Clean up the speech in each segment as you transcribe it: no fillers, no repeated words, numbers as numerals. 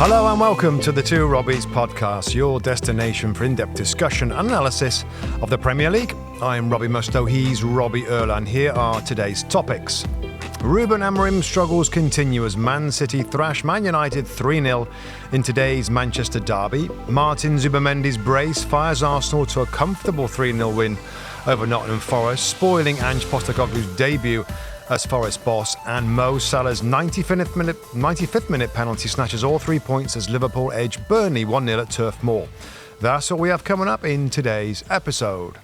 Hello and welcome to the Two Robbies podcast, your destination for in-depth discussion and analysis of the Premier League. I'm Robbie Mustoe, he's Robbie Earle, and here are today's topics. Ruben Amorim's struggles continue as Man City thrash Man United 3-0 in today's Manchester derby. Martin Zubimendi's brace fires Arsenal to a comfortable 3-0 win over Nottingham Forest, spoiling Ange Postecoglou's debut as Forest boss, and Mo Salah's 95th minute penalty snatches all 3 points as Liverpool edge Burnley 1-0 at Turf Moor. That's what we have coming up in today's episode.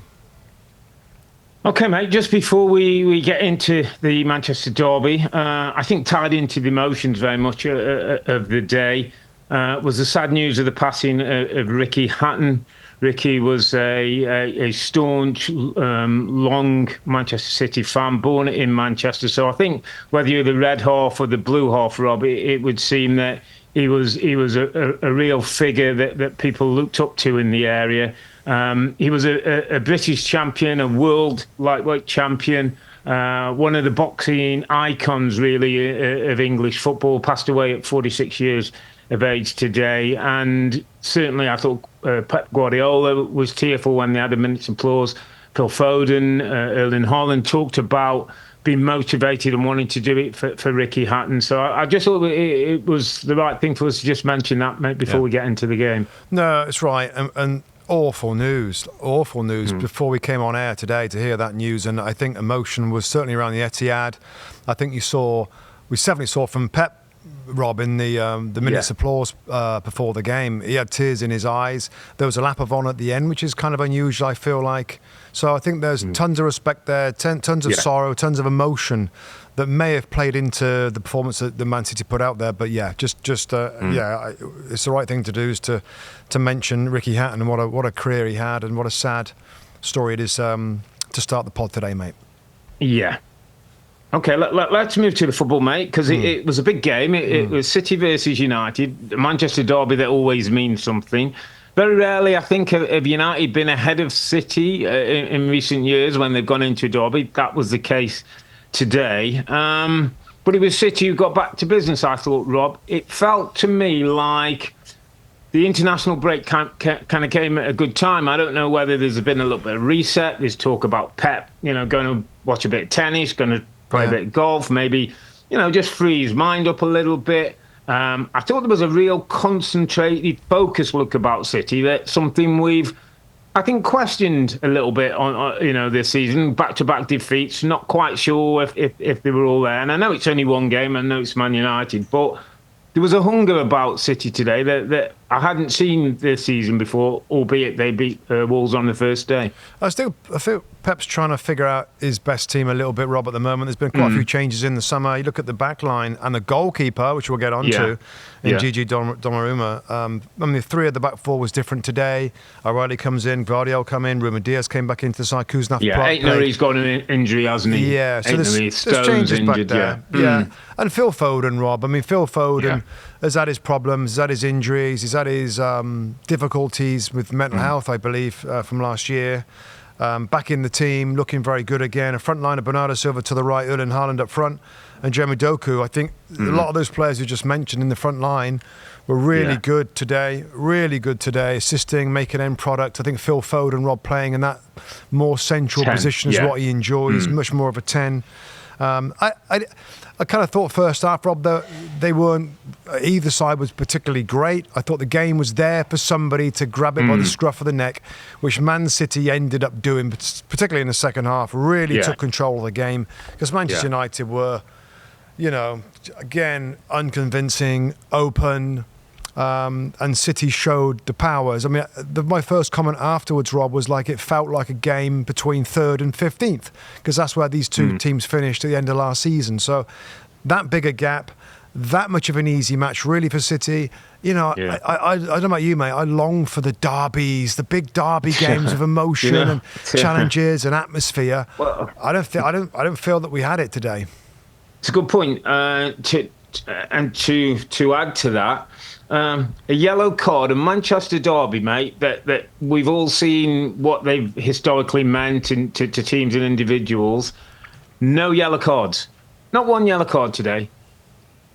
Okay, mate, just before we get into the Manchester derby, I think tied into the emotions very much of the day was the sad news of the passing of Ricky Hatton. Ricky was a staunch, long Manchester City fan, born in Manchester. So I think whether you're the red half or the blue half, Rob, it would seem that he was a real figure that people looked up to in the area. He was a British champion, a world lightweight champion, one of the boxing icons, really, of English football. Passed away at 46 years of age today, and certainly I thought Pep Guardiola was tearful when they had a minute's applause. Phil Foden, Erling Haaland talked about being motivated and wanting to do it for Ricky Hatton. So I just thought it was the right thing for us to just mention that, mate, before we get into the game. No, it's right, and awful news before we came on air today to hear that news, and I think emotion was certainly around the Etihad. I think we certainly saw from Pep, Rob, in the minute's applause before the game. He had tears in his eyes. There was a lap of honour at the end, which is kind of unusual, I feel like. So I think there's tons of respect there, tons of sorrow, tons of emotion that may have played into the performance that the Man City put out there. But yeah, it's the right thing to do is to mention Ricky Hatton and what a career he had, and what a sad story it is to start the pod today, mate. Yeah. Okay, let's move to the football, mate, because it was a big game. It was City versus United, Manchester derby that always means something. Very rarely, I think, have United been ahead of City in recent years when they've gone into a derby. That was the case today. But it was City who got back to business, I thought, Rob. It felt to me like the international break kind of came at a good time. I don't know whether there's been a little bit of reset. There's talk about Pep, going to watch a bit of tennis, going to play a bit of golf, maybe, just free his mind up a little bit. I thought there was a real concentrated, focused look about City. That's something we've, I think, questioned a little bit on this season. Back-to-back defeats, not quite sure if they were all there. And I know it's only one game, I know it's Man United, but there was a hunger about City today that I hadn't seen this season before, albeit they beat Wolves on the first day. I feel Pep's trying to figure out his best team a little bit, Rob, at the moment. There's been quite a few changes in the summer. You look at the back line and the goalkeeper, which we'll get on to, Gigi Donnarumma. 3 of the back 4 was different today. O'Reilly comes in, Guardiola come in, Ruben Diaz came back into the side, Kuznaf. He's got an injury, hasn't he? Yeah, so there's changes back there. Yeah, and Phil Foden, Rob. Phil Foden has had his problems, he's had his injuries, he's had his difficulties with mental health, I believe, from last year. Back in the team, looking very good again. A front line of Bernardo Silva to the right, Erling Haaland up front, and Jeremy Doku. I think a lot of those players you just mentioned in the front line were really good today, assisting, making end product. I think Phil Foden, Rob, playing in that more central position is what he enjoys, much more of a 10. I kind of thought first half, Rob, that they weren't, either side was particularly great. I thought the game was there for somebody to grab it by the scruff of the neck, which Man City ended up doing, particularly in the second half, really took control of the game. Because Manchester United were, again, unconvincing, open, and City showed the powers. My first comment afterwards, Rob, was like it felt like a game between 3rd and 15th, because that's where these two teams finished at the end of last season. So that big a gap, that much of an easy match really for City. I don't know about you, mate. I long for the derbies, the big derby games of emotion and challenges and atmosphere. Well, I don't feel that we had it today. It's a good point. To add to that, a yellow card, a Manchester derby, mate, that we've all seen what they've historically meant to teams and individuals. No yellow cards. Not one yellow card today.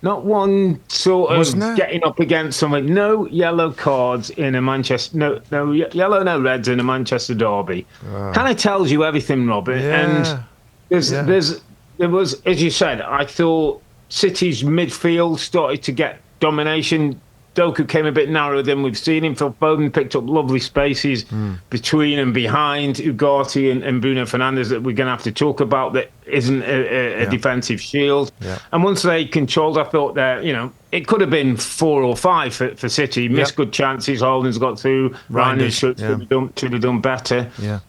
Not one sort of getting up against someone. No yellow cards in a Manchester. No yellow, no reds in a Manchester derby. Kind of tells you everything, Robert. Yeah. And there was, as you said, I thought City's midfield started to get domination. Doku came a bit narrower than we've seen him. Phil Foden picked up lovely spaces between and behind Ugarte and Bruno Fernandes that we're going to have to talk about. That isn't a defensive shield. Yeah. And once they controlled, I thought that it could have been 4 or 5 for City. Missed good chances. Holden's got through. Ryan should have done better. Yeah.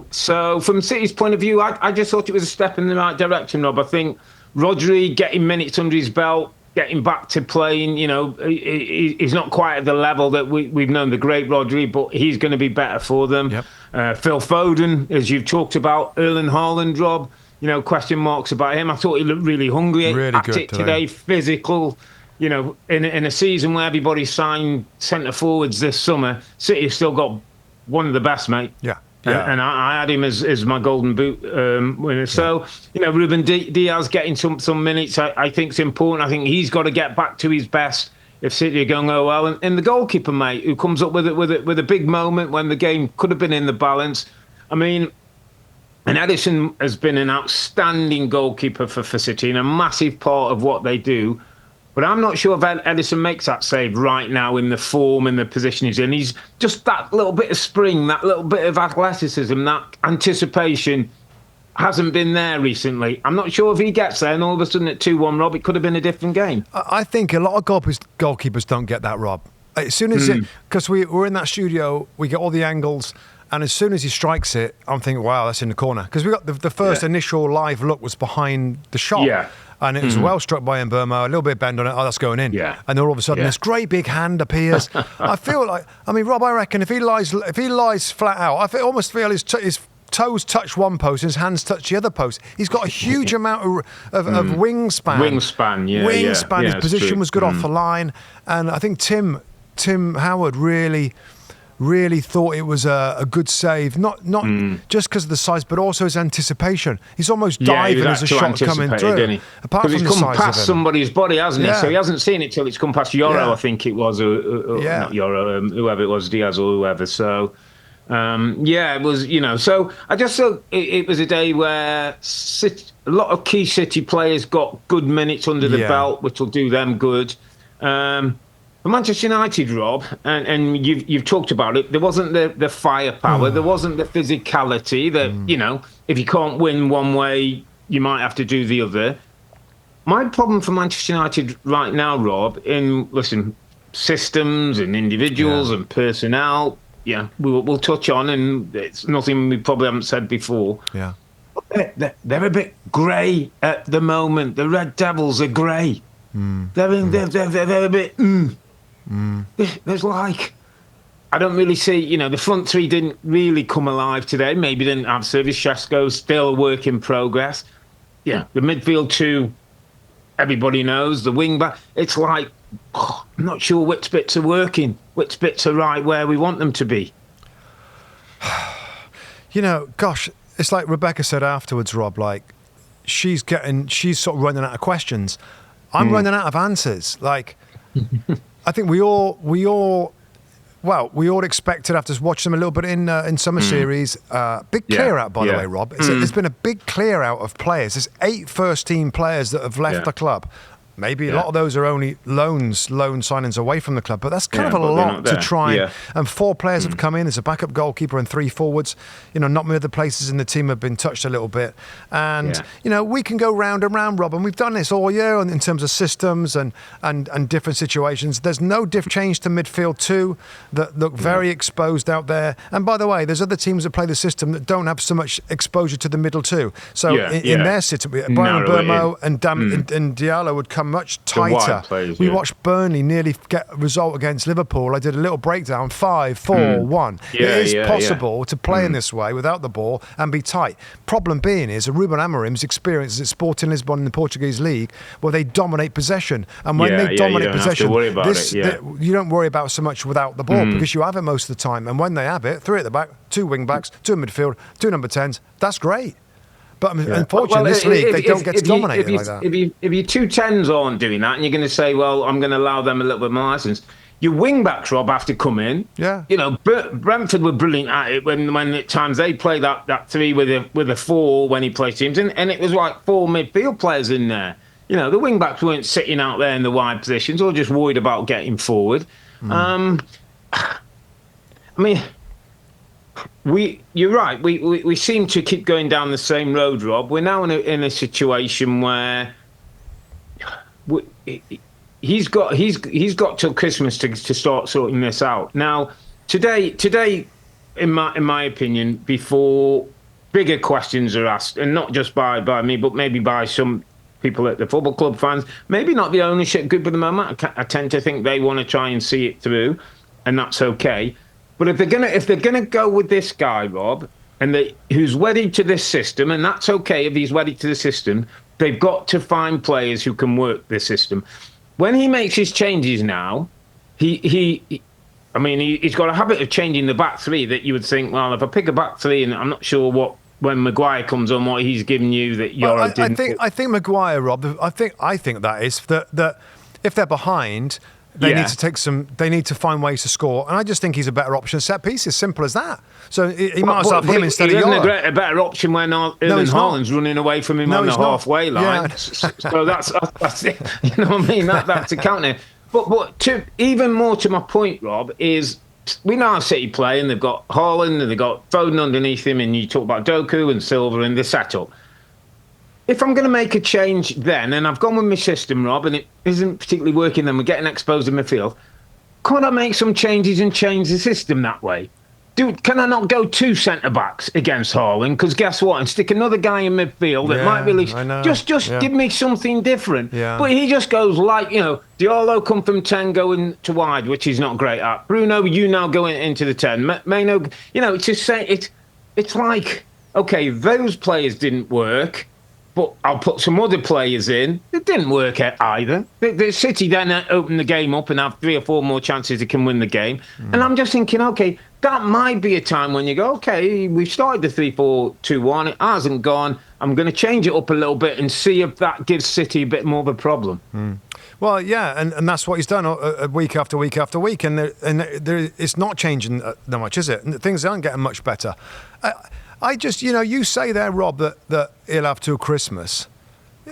So from City's point of view, I just thought it was a step in the right direction, Rob. I think Rodri getting minutes under his belt, getting back to playing, he's not quite at the level that we've known the great Rodri, but he's going to be better for them. Yep. Phil Foden, as you've talked about, Earle and Haaland, Rob, question marks about him. I thought he looked really hungry at it today, physical. In a season where everybody signed centre forwards this summer, City have still got one of the best, mate. Yeah. Yeah. And I had him as my golden boot winner. Yeah. So, Ruben Diaz getting some minutes, I think is important. I think he's got to get back to his best if City are going well. And the goalkeeper, mate, who comes up with a big moment when the game could have been in the balance. I mean, and Edison has been an outstanding goalkeeper for City and a massive part of what they do. But I'm not sure if Edison makes that save right now in the form and the position he's in. He's just that little bit of spring, that little bit of athleticism, that anticipation hasn't been there recently. I'm not sure if he gets there and all of a sudden at 2-1, Rob, it could have been a different game. I think a lot of goalkeepers don't get that, Rob. As soon as because we're in that studio, we get all the angles. And as soon as he strikes it, I'm thinking, wow, that's in the corner. Because we got the first initial live look was behind the shot. Yeah. And it was well struck by Mbeumo, a little bit bend on it. Oh, that's going in. Yeah. And then all of a sudden, this great big hand appears. I feel like, Rob, I reckon if he lies flat out, almost feel his toes touch one post, his hands touch the other post. He's got a huge amount of wingspan. Wingspan, yeah. Wingspan. His position was good off the line, and I think Tim Howard really thought it was a good save, not just because of the size, but also his anticipation. He's almost diving as a shot coming through. Apart from he's come past somebody's body, hasn't he? So he hasn't seen it till it's come past Yoro, I think it was, or not Yoro, whoever it was, Diaz or whoever. So, it was, So I just thought it was a day where a lot of key City players got good minutes under the belt, which will do them good. For Manchester United, Rob, and you've talked about it, there wasn't the firepower, there wasn't the physicality that, if you can't win one way, you might have to do the other. My problem for Manchester United right now, Rob, systems and individuals and personnel, we'll touch on, and it's nothing we probably haven't said before. Yeah. They're a bit grey at the moment. The Red Devils are grey. They're a bit... There's I don't really see, the front three didn't really come alive today. Maybe didn't have service. Šeško's still a work in progress. Yeah, the midfield two, everybody knows. The wing back, it's I'm not sure which bits are working, which bits are right where we want them to be. Gosh, it's like Rebecca said afterwards, Rob, she's sort of running out of questions. I'm running out of answers. I think we all expected after watching them a little bit in summer series. Big clear out, by the way, Rob. There's been a big clear out of players. There's 8 first-team players that have left the club. Maybe a lot of those are only loan signings away from the club, but that's kind of a lot to try. And 4 players have come in. There's a backup goalkeeper and 3 forwards. Not many other places in the team have been touched a little bit. And, we can go round and round, Rob, and we've done this all year in terms of systems and different situations. There's no change to midfield too that look very exposed out there. And by the way, there's other teams that play the system that don't have so much exposure to the middle too. So in their system, Brian Mbeumo and Diallo would come much tighter. We watched Burnley nearly get a result against Liverpool. I did a little breakdown, 5-4-1. It is possible to play in this way without the ball and be tight. Problem being is Ruben Amorim's experience at Sporting Lisbon in the Portuguese league, where they dominate possession, and when they dominate possession, you don't worry about so much without the ball because you have it most of the time. And when they have it, 3 at the back, 2 wing backs, 2 in midfield, 2 number 10s. That's great. But unfortunately, in this league, they don't get dominated like that. If your 2 10s aren't doing that, and you're going to say, well, I'm going to allow them a little bit more license, your wing-backs, Rob, have to come in. Yeah. You know, Brentford were brilliant at it when at times they played that 3 with a 4 when he played teams, and it was like 4 midfield players in there. You know, the wing-backs weren't sitting out there in the wide positions or just worried about getting forward. I mean, you're right. We seem to keep going down the same road, Rob. We're now in a situation where he's got till Christmas to start sorting this out. Now, today, in my opinion, before bigger questions are asked, and not just by me, but maybe by some people at the football club, fans, maybe not the ownership group at the moment. I tend to think they want to try and see it through, and that's okay. But if they're gonna go with this guy, Rob, and who's wedded to this system, and that's okay if he's wedded to the system, they've got to find players who can work this system. When he makes his changes now, he's got a habit of changing the back 3 that you would think, well, if I pick a back 3, and I'm not sure when Maguire comes on, what he's giving you that Yoro didn't. I think Maguire, Rob. I think that is that if they're behind, they need to they need to find ways to score, and I just think he's a better option. Set piece, as simple as that. So he might as well have him instead of Yoro. A better option when Erling Haaland's running away from him on the halfway line. Yeah. So that's it. You know what I mean? That's a counter. But even more to my point, Rob, is we know how City play, and they've got Haaland and they've got Foden underneath him, and you talk about Doku and Silva and the setup. If I'm going to make a change then, and I've gone with my system, Rob, and it isn't particularly working, then we're getting exposed in midfield, can't I make some changes and change the system that way? Can I not go 2 centre-backs against Haaland? Because guess what? And stick another guy in midfield that might really... Just give me something different. Yeah. But he just goes like, Diallo come from 10 going to wide, which he's not great at. Bruno, you now going into the 10. Maino, it's just saying... It's like, okay, those players didn't work, but I'll put some other players in. It didn't work either. The City then open the game up and have 3 or 4 more chances they can win the game. And I'm just thinking, okay, that might be a time when you go, okay, we've started the 3-4-2-1. It hasn't gone. I'm going to change it up a little bit and see if that gives City a bit more of a problem. Well, yeah, and that's what he's done week after week after week. And it's not changing that much, is it? Things aren't getting much better. I just, you say there, Rob, that he'll have till Christmas.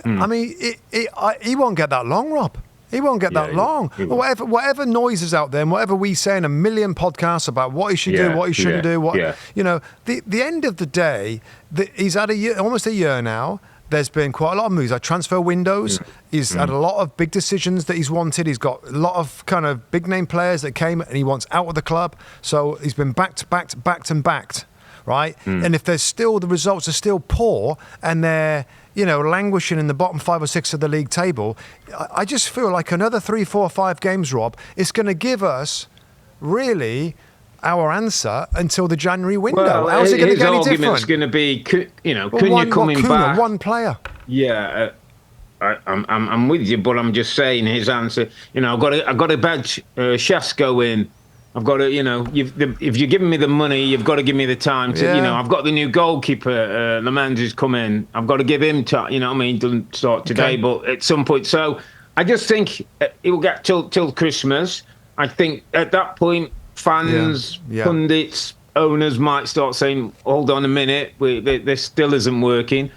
I mean, he won't get that long, Rob. He won't get that long. Whatever noise is out there, and whatever we say in a million podcasts about what he should do, what he shouldn't do, the end of the day, he's had almost a year now. There's been quite a lot of moves, like transfer windows. He's had a lot of big decisions that he's wanted. He's got a lot of kind of big name players that came and he wants out of the club. So he's been backed. Right? And if there's still, the results are still poor and they're, languishing in the bottom 5 or 6 of the league table, I just feel like another 3, 4, 5 games, Rob, is going to give us really our answer until the January window. Well, how's it going to get any different? His argument's going to be, Cunha coming back. One player. Yeah, I'm with you, but I'm just saying his answer. I've got to badge Shasko in. I've got to, if you're giving me the money, you've got to give me the time to, I've got the new goalkeeper, Lemans, who's come in. I've got to give him time, he doesn't start today, but at some point. So I just think it will get till Christmas. I think at that point, fans, pundits, owners might start saying, hold on a minute, this still isn't working.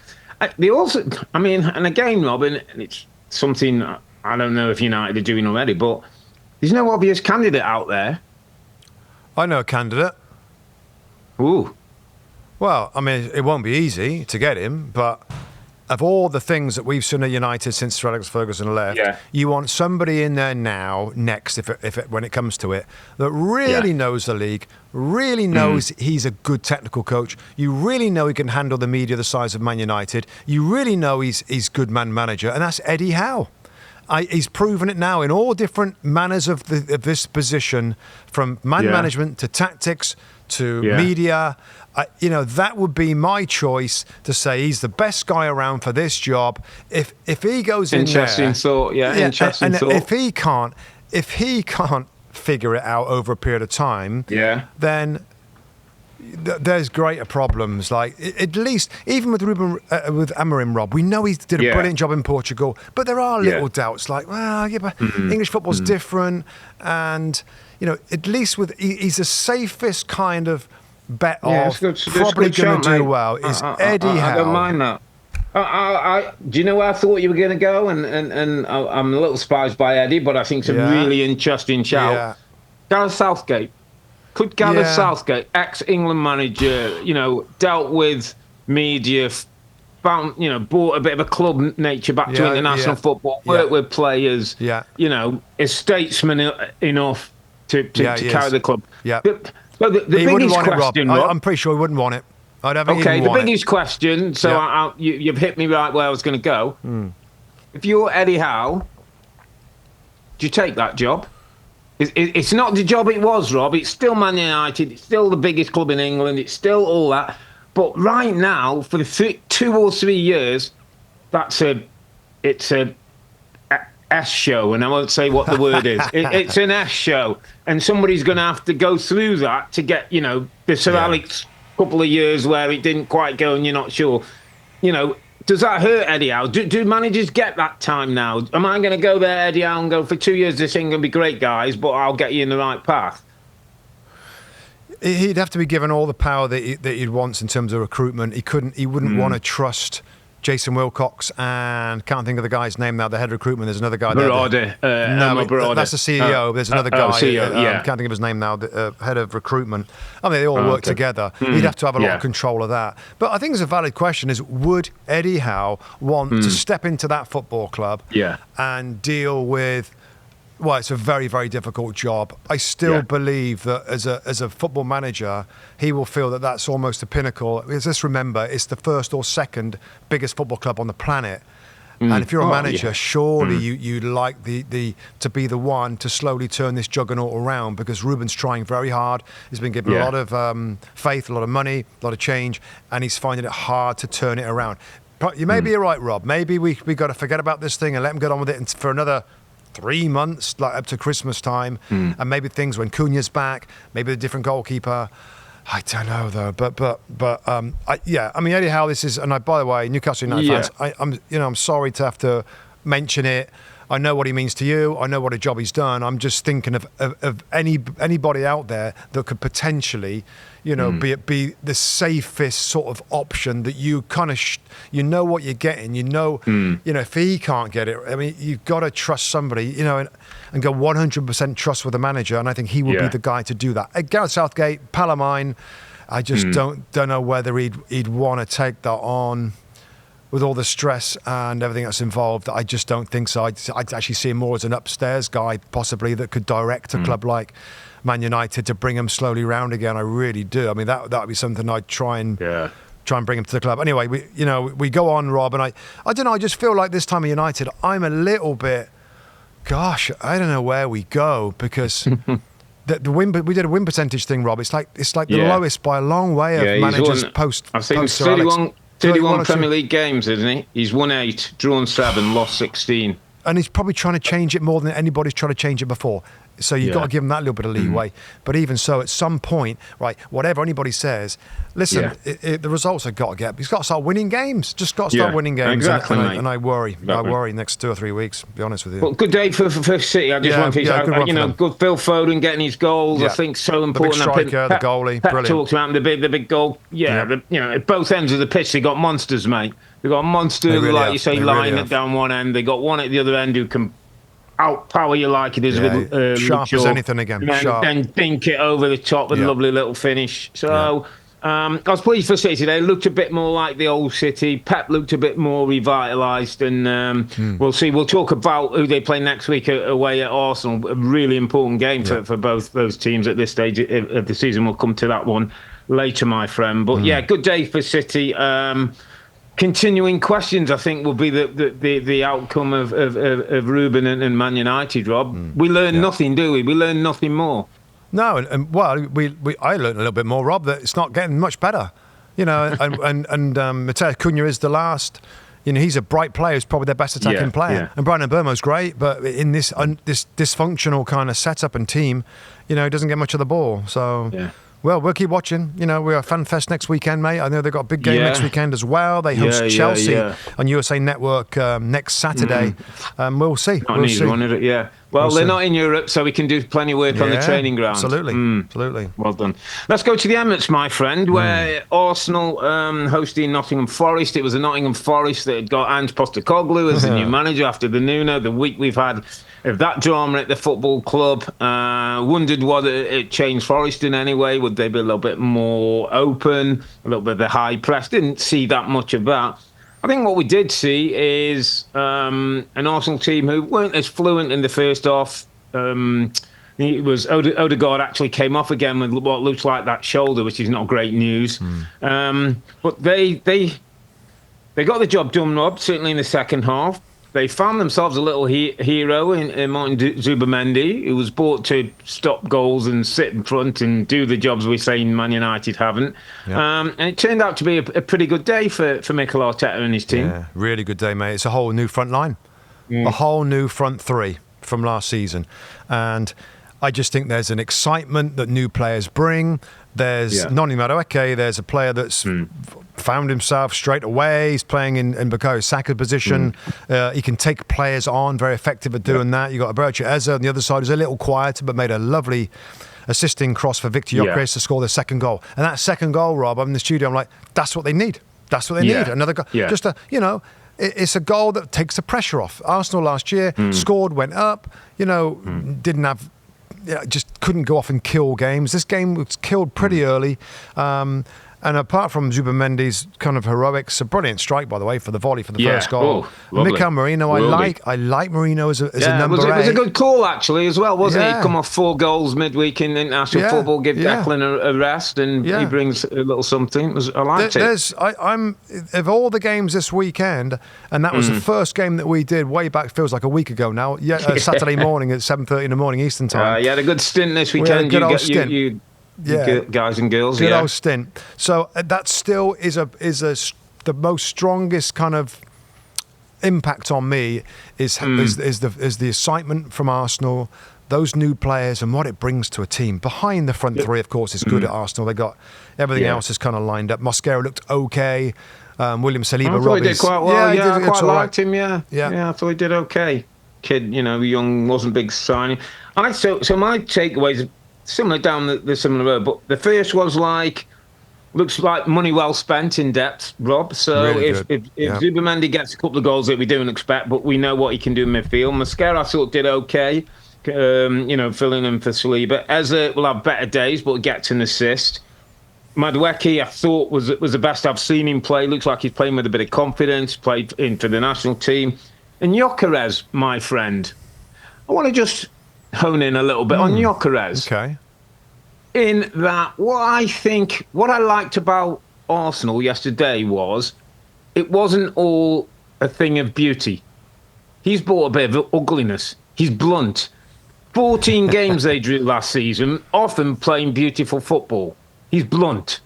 They also, and again, Robin, and it's something I don't know if United are doing already, but there's no obvious candidate out there. I know a candidate. Ooh. Well, it won't be easy to get him, but of all the things that we've seen at United since Sir Alex Ferguson left, you want somebody in there next, when it comes to it, that really knows the league, really knows he's a good technical coach. You really know he can handle the media the size of Man United. You really know he's good man manager, and that's Eddie Howe. He's proven it now in all different manners of this position, from management to tactics to media. That would be my choice to say he's the best guy around for this job. If he goes in there, interesting thought. If he can't figure it out over a period of time, then there's greater problems. Like at least, even with with Amorim, Rob, we know he did a brilliant job in Portugal, but there are little doubts. Like, well, yeah, but English football's different, and at least he's the safest kind of bet of probably going to do well. Is Eddie Howe? I don't mind that. Do you know where I thought you were going to go? And I'm a little surprised by Eddie, but I think it's a really interesting shout. Yeah. Gareth Southgate. Could Gareth Southgate, ex-England manager, dealt with media, found, brought a bit of a club nature back to international football, worked with players, is statesman enough to carry the club. Yeah. But the biggest question, Rob, I'm pretty sure he wouldn't want it. The biggest question, so you've hit me right where I was going to go. If you're Eddie Howe, do you take that job? It's not the job it was, Rob. It's still Man United. It's still the biggest club in England. It's still all that. But right now, for the 2 or 3 years, it's a S show, and I won't say what the word is. It's an S show, and somebody's going to have to go through that to get, the Sir Alex couple of years where it didn't quite go, and you're not sure. Does that hurt Eddie Howe? Do managers get that time now? Am I going to go there, Eddie Howe, and go, for 2 years, this ain't going to be great, guys, but I'll get you in the right path? He'd have to be given all the power that he wants in terms of recruitment. He wouldn't want to trust Jason Wilcox, and can't think of the guy's name now, the head of recruitment. There's another guy there. Barada. That's the CEO. There's another guy. CEO, can't think of his name now, the head of recruitment. I mean, they all work together. He'd have to have a lot of control of that. But I think it's a valid question is, would Eddie Howe want to step into that football club and deal with... Well, it's a very, very difficult job. I still believe that as a football manager, he will feel that that's almost the pinnacle. Because let's remember, it's the first or second biggest football club on the planet. And if you're a manager, surely you'd like to be the one to slowly turn this juggernaut around, because Ruben's trying very hard. He's been given a lot of faith, a lot of money, a lot of change, and he's finding it hard to turn it around. You may be right, Rob. Maybe we got to forget about this thing and let him get on with it for another 3 months, like up to Christmas time, and maybe things when Cunha's back, maybe a different goalkeeper. I don't know though, but I mean, Eddie Howe, this is, and by the way, Newcastle United fans, I'm sorry to have to mention it. I know what he means to you. I know what a job he's done. I'm just thinking of anybody out there that could potentially, be the safest sort of option that you kind of, know what you're getting. If he can't get it, I mean, you've got to trust somebody, and go 100% trust with the manager. And I think he would be the guy to do that. Gareth Southgate, pal of mine, I just don't know whether he'd want to take that on. With all the stress and everything that's involved, I just don't think so. I'd actually see him more as an upstairs guy, possibly, that could direct a club like Man United to bring him slowly round again. I really do. I mean, that would be something I'd try and bring him to the club. Anyway, we go on, Rob, and I don't know. I just feel like this time of United, I'm a little bit. Gosh, I don't know where we go, because. The win, we did a win percentage thing, Rob. It's like the lowest by a long way of managers post. I've seen 31 Premier League games, isn't he? He's won 8, drawn 7, lost 16. And he's probably trying to change it more than anybody's tried to change it before. So you've got to give him that little bit of leeway. But even so, at some point, right, whatever anybody says, listen, the results have got to get. He's got to start winning games. Just got to start winning games. Exactly, and I worry. Exactly. I worry next 2 or 3 weeks, to be honest with you. Well, good day for City. I just want to good Phil Foden getting his goals. I think so important. The big striker, the goalie, Pep brilliant. Talks about the big goal. At both ends of the pitch, they got monsters, mate. They got a monster, you say, lying it down one end. They got one at the other end who can outpower you like it is with sharp as anything again. Then dink it over the top with a lovely little finish. So I was pleased for City today. Looked a bit more like the old City. Pep looked a bit more revitalised, and we'll see. We'll talk about who they play next week away at Arsenal. A really important game for both those teams at this stage of the season. We'll come to that one later, my friend. But good day for City. Continuing questions, I think, will be the outcome of Ruben and Man United, Rob. We learn nothing, do we? We learn nothing more. No, and I learned a little bit more, Rob, that it's not getting much better. And Mateo Cunha is the last. He's a bright player. He's probably their best attacking player. And Brian Mbeumo's great, but in this dysfunctional kind of setup and team, he doesn't get much of the ball. So Well, we'll keep watching. You know, we are FanFest next weekend, mate. I know they've got a big game next weekend as well. They host Chelsea on USA Network next Saturday. We'll see. Not see. One, yeah. Well, they're not in Europe, so we can do plenty of work on the training ground. Absolutely. Well done. Let's go to the Emirates, my friend, where Arsenal hosting Nottingham Forest. It was a Nottingham Forest that had got Ange Postecoglou as the new manager after the Nuno. The week we've had of that drama at the football club. Wondered whether it changed Forest in any way. Would they be a little bit more open, a little bit of the high press? Didn't see that much of that. I think what we did see is an Arsenal team who weren't as fluent in the first half. It was Odegaard actually came off again with what looks like that shoulder, which is not great news. But they got the job done, Rob, certainly in the second half. They found themselves a little hero in Martin Zubimendi, who was brought to stop goals and sit in front and do the jobs we're saying Man United haven't. And it turned out to be a pretty good day for Mikel Arteta and his team. Yeah, really good day, mate. It's a whole new front line, a whole new front three from last season. And I just think there's an excitement that new players bring. There's Noni Madueke, there's a player that's found himself straight away. He's playing in Bukayo Saka's position. He can take players on, very effective at doing that. You've got Aberto Eze on the other side, who's a little quieter, but made a lovely assisting cross for Victor Gyökeres to score the second goal. And that second goal, Rob, I'm in the studio, I'm like, that's what they need. That's what they need. Another goal. Just it's a goal that takes the pressure off. Arsenal last year scored, went up, didn't have... just couldn't go off and kill games. This game was killed pretty early. And apart from Zubimendi's kind of heroics, a brilliant strike, by the way, for the volley for the first goal. Mikel Merino, I like Merino as a number 8. It was a good call, actually, as well, wasn't it? He come off 4 goals midweek in international football, give Declan a rest, and he brings a little something. I liked it. I'm of all the games this weekend, and that was the first game that we did way back, feels like a week ago now, Saturday morning at 7:30 in the morning Eastern time. You had a good stint this weekend. Good old stint. Guys and girls, good old stint. So that still is the most strongest kind of impact on me is the excitement from Arsenal, those new players and what it brings to a team. Behind the front three, of course, is good at Arsenal. They got everything else is kind of lined up. Mosquera looked okay. William Saliba, Robbie did quite well. I quite liked him. Yeah, I thought he did okay. Kid, young, wasn't big signing. So my takeaways. Similar down the similar road, but the first was looks like money well spent in depth, Rob. So really if Zubimendi gets a couple of goals that we don't expect, but we know what he can do in midfield. Mosquera, I thought, did okay, filling in for Saliba. Eze will have better days, but gets an assist. Madueke, I thought, was the best I've seen him play. Looks like he's playing with a bit of confidence, played in for the national team. And Gyökeres, my friend, I want to just hone in a little bit on Gyökeres. Okay. In that, what I liked about Arsenal yesterday was it wasn't all a thing of beauty. He's brought a bit of ugliness. He's blunt. 14 games they drew last season, often playing beautiful football. He's blunt.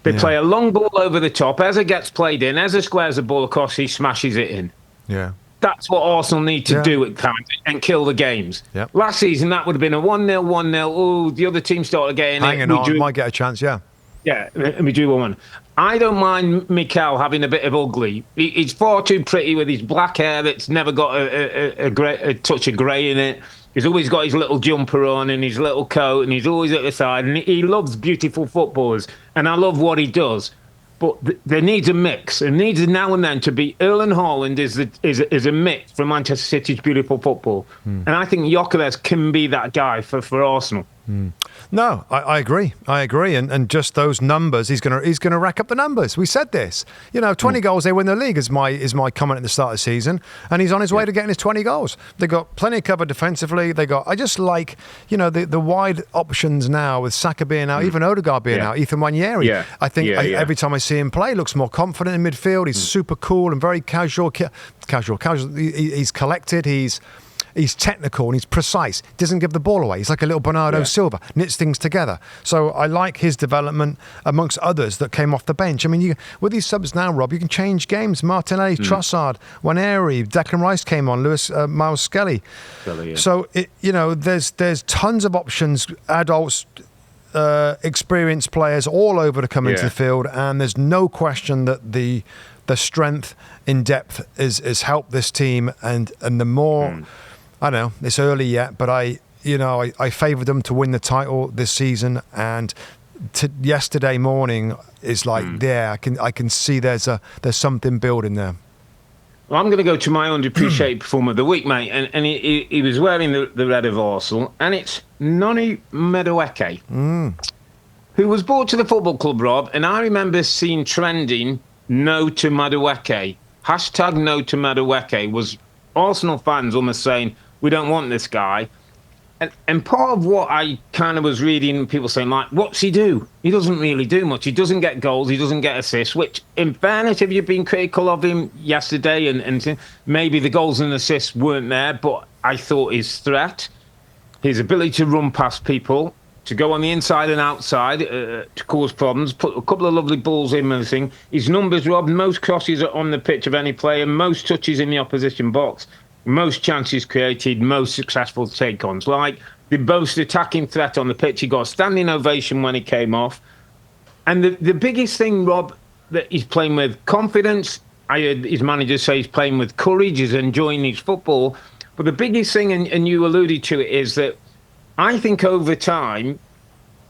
They play a long ball over the top. Eze gets played in. Eze squares the ball across. He smashes it in. Yeah. That's what Arsenal need to do at times and kill the games. Yep. Last season, that would have been a 1-0, 1-0. Oh, the other team started getting hanging on, might get a chance, Yeah, and we drew 1-1. I don't mind Mikel having a bit of ugly. He's far too pretty with his black hair that's never got a touch of grey in it. He's always got his little jumper on and his little coat, and he's always at the side. And he loves beautiful footballers, and I love what he does. But there needs a mix. It needs now and then to be Earle and Haaland is a mix for Manchester City's beautiful football. And I think Gyökeres can be that guy for Arsenal. No, I agree. And just those numbers, he's gonna rack up the numbers. We said this. 20 goals, they win the league is my comment at the start of the season. And he's on his way to getting his 20 goals. They got plenty of cover defensively. I just like, the wide options now with Saka being out, even Odegaard being out, Ethan Nwaneri. I think every time I see him play, he looks more confident in midfield. He's super cool and very casual. He's collected. He's technical and he's precise. Doesn't give the ball away. He's like a little Bernardo Silva. Knits things together. So I like his development amongst others that came off the bench. I mean, with these subs now, Rob, you can change games. Martinelli, Trossard, Nwaneri, Declan Rice came on. Miles Skelly. So there's tons of options. Adults. experienced players all over to come into the field, and there's no question that the strength in depth has helped this team, and the more I don't know, it's early yet, but I favoured them to win the title this season, and yesterday morning is like I can see there's something building there. Well, I'm going to go to my underappreciated performer of the week, mate, and he was wearing the red of Arsenal, and it's Noni Madueke, who was brought to the football club, Rob, and I remember seeing trending "No to Madueke." Hashtag "No to Madueke" was Arsenal fans almost saying, we don't want this guy. And part of what I kind of was reading, people saying, like, what's he do? He doesn't really do much. He doesn't get goals. He doesn't get assists, which, in fairness, if you've been critical of him yesterday, and maybe the goals and assists weren't there, but I thought his threat, his ability to run past people, to go on the inside and outside, to cause problems, put a couple of lovely balls in and everything. His numbers, Rob, most crosses on the pitch of any player, most touches in the opposition box, most chances created, most successful take-ons. Like the most attacking threat on the pitch. He got a standing ovation when he came off. And the biggest thing, Rob, that he's playing with confidence. I heard his manager say he's playing with courage, he's enjoying his football. But the biggest thing, and you alluded to it, is that I think over time,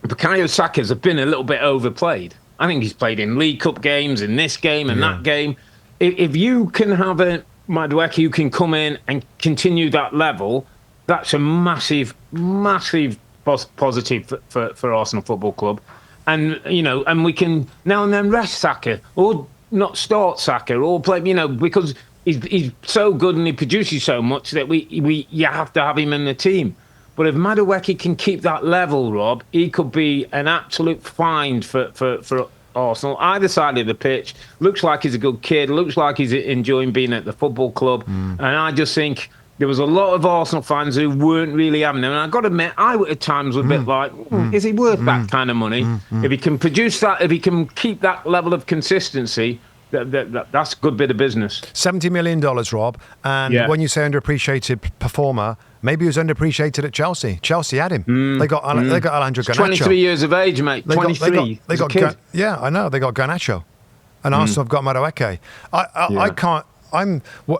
Bukayo Saka's have been a little bit overplayed. I think he's played in League Cup games, in this game and that game. If you can have a Madueke who can come in and continue that level, that's a massive, massive positive for Arsenal Football Club. And, and we can now and then rest Saka or not start Saka or play, because he's so good and he produces so much that you have to have him in the team. But if Madueke can keep that level, Rob, he could be an absolute find for Arsenal, either side of the pitch. Looks like he's a good kid, looks like he's enjoying being at the football club. And I just think there was a lot of Arsenal fans who weren't really having him. And I've got to admit, I at times was a bit like, is he worth that kind of money? If he can produce that, if he can keep that level of consistency, that's a good bit of business. $70 million, Rob. And when you say underappreciated performer, maybe he was underappreciated at Chelsea. Chelsea had him. They got Alejandro Garnacho. 23 years of age, mate. 23. They got I know. They got Garnacho. And Arsenal have got Madueke. I can't.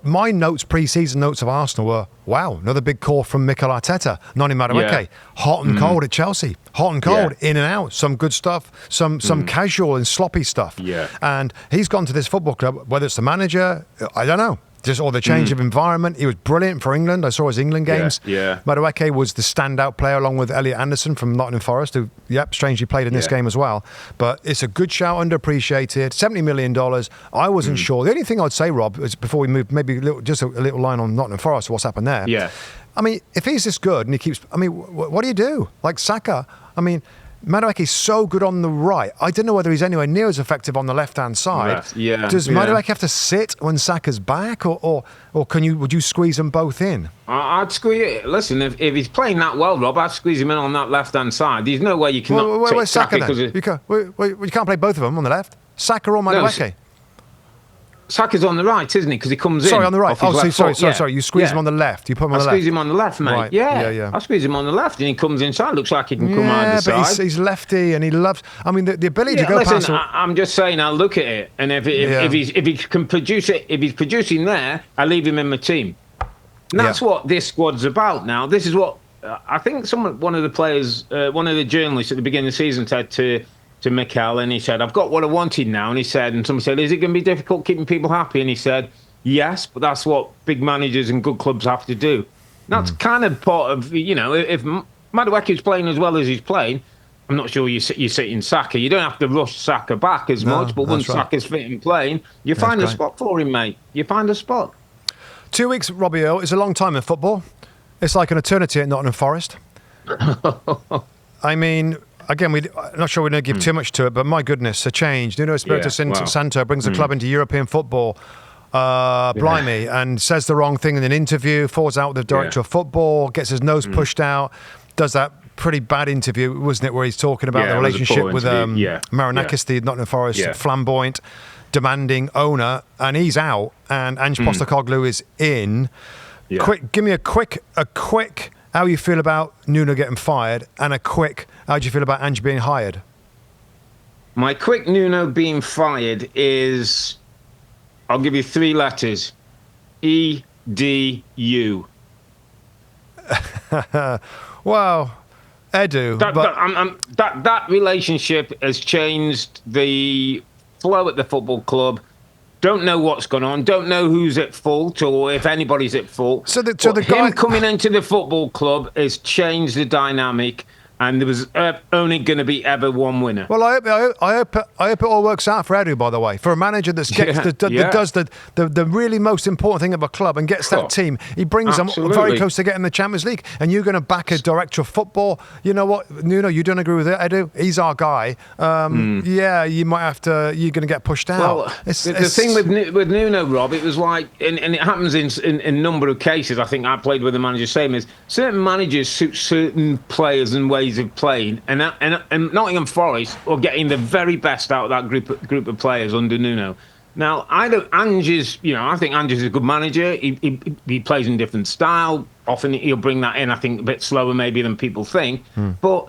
My notes, pre-season notes of Arsenal were, wow, another big call from Mikel Arteta. Noni Madueke, hot and cold at Chelsea. Hot and cold, in and out. Some good stuff, some casual and sloppy stuff. And he's gone to this football club, whether it's the manager, I don't know. Or the change of environment. He was brilliant for England. I saw his England games. Madueke was the standout player along with Elliot Anderson from Nottingham Forest, who, strangely played in this game as well. But it's a good shout, underappreciated. $70 million. I wasn't sure. The only thing I'd say, Rob, is before we move, maybe just a little line on Nottingham Forest, what's happened there. I mean, if he's this good and he keeps, what do you do? Like Saka, Madueke's so good on the right. I don't know whether he's anywhere near as effective on the left-hand side. Does Madueke have to sit when Saka's back, or would you squeeze them both in? I'd squeeze. Listen, if he's playing that well, Rob, I'd squeeze him in on that left-hand side. There's no way you can. Where's Saka then? You can't play both of them on the left. Saka or Madueke? Saka's on the right, isn't he? Because he comes in. Sorry, on the right. Sorry. You squeeze him on the left. You put him on the left. I squeeze him on the left, mate. Right. Yeah. I squeeze him on the left, and he comes inside. Looks like he can come either side. But he's lefty, and he loves. The ability to go past. I'm just saying. I look at it, and if he can produce it, if he's producing there, I leave him in my team. And that's what this squad's about now. This is what I think. One of the players, one of the journalists at the beginning of the season said to Mikel, and he said, I've got what I wanted now. And he said, and someone said, is it going to be difficult keeping people happy? And he said, yes, but that's what big managers and good clubs have to do. And that's kind of part of, if Madueke's playing as well as he's playing, I'm not sure you sit in Saka. You don't have to rush Saka back as much, but once Saka's fit and playing, you find a spot for him, mate. You find a spot. 2 weeks, Robbie Earle, is a long time in football. It's like an eternity at Nottingham Forest. Again, I'm not sure we're going to give too much to it, but my goodness, a change. Nuno Espirito Santo brings the club into European football, blimey, and says the wrong thing in an interview, falls out with the director of football, gets his nose pushed out, does that pretty bad interview, wasn't it, where he's talking about the relationship with Marinakis, the Nottingham Forest flamboyant, demanding owner, and he's out, and Ange Postecoglou is in. Give me a quick how you feel about Nuno getting fired, and a quick, how do you feel about Ange being hired? My quick Nuno being fired is, I'll give you 3 letters. EDU. Well, Edu. That relationship has changed the flow at the football club. Don't know what's gone on. Don't know who's at fault or if anybody's at fault. So the guy him coming into the football club has changed the dynamic. And there was only going to be ever one winner. Well, I hope it all works out for Edu, by the way. For a manager that does the really most important thing of a club and gets that team, he brings them very close to getting the Champions League. And you're going to back a director of football. You know what, Nuno, you don't agree with it, Edu? He's our guy. Yeah, you might have to. You're going to get pushed out. Well, the thing with Nuno, Rob, it was like, and it happens in a number of cases. I think I played with a manager same as certain managers suit certain players and ways of playing, and Nottingham Forest are getting the very best out of that group of players under Nuno. Now, I think Ange is a good manager. He plays in different style. Often he'll bring that in, I think, a bit slower maybe than people think. But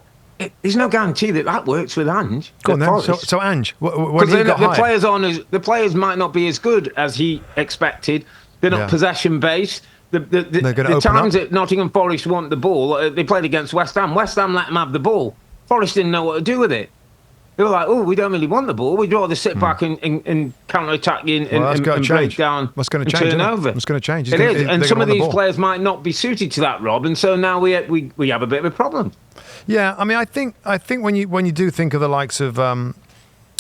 there's no guarantee that works with Ange. Go on then. So Ange, when he got hired? The players might not be as good as he expected. They're not possession based. The times that Nottingham Forest want the ball, they played against West Ham. West Ham let them have the ball. Forest didn't know what to do with it. They were like, we don't really want the ball. We'd rather sit back and counter-attack and break down and turn over. It's going to change. It is. And some of these players might not be suited to that, Rob. And so now we have a bit of a problem. Yeah, I mean, I think when you do think of the likes of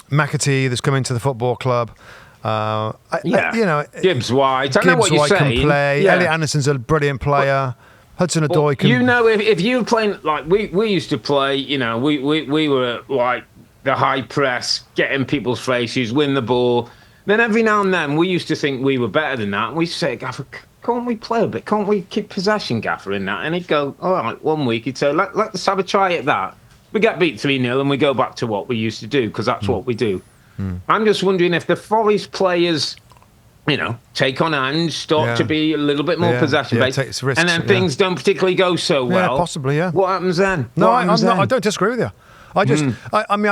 McAtee that's come into the football club, Gibbs White. I know what you're saying. Can play. Yeah. Elliot Anderson's a brilliant player. Hudson Odoi can. If you were playing like we used to play, we were like the high press, get in people's faces, win the ball. Then every now and then we used to think we were better than that. And we'd say, Gaffer, can't we play a bit? Can't we keep possession, Gaffer, in that? And he'd go, all right, 1 week. He'd say, let's have a try at that. We get beat 3-0 and we go back to what we used to do because that's what we do. I'm just wondering if the Forest players, take on Ange, start to be a little bit more possession-based, and then things don't particularly go so well. Yeah, possibly, yeah. What happens then? No, I don't disagree with you. I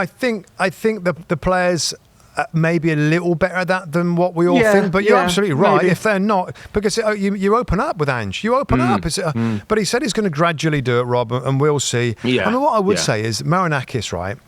think the players may be a little better at that than what we all think, but you're absolutely right. Maybe. If they're not, because you open up with Ange, you open up. But he said he's going to gradually do it, Rob, and we'll see. Yeah. I mean, what I would say is Marinakis, right?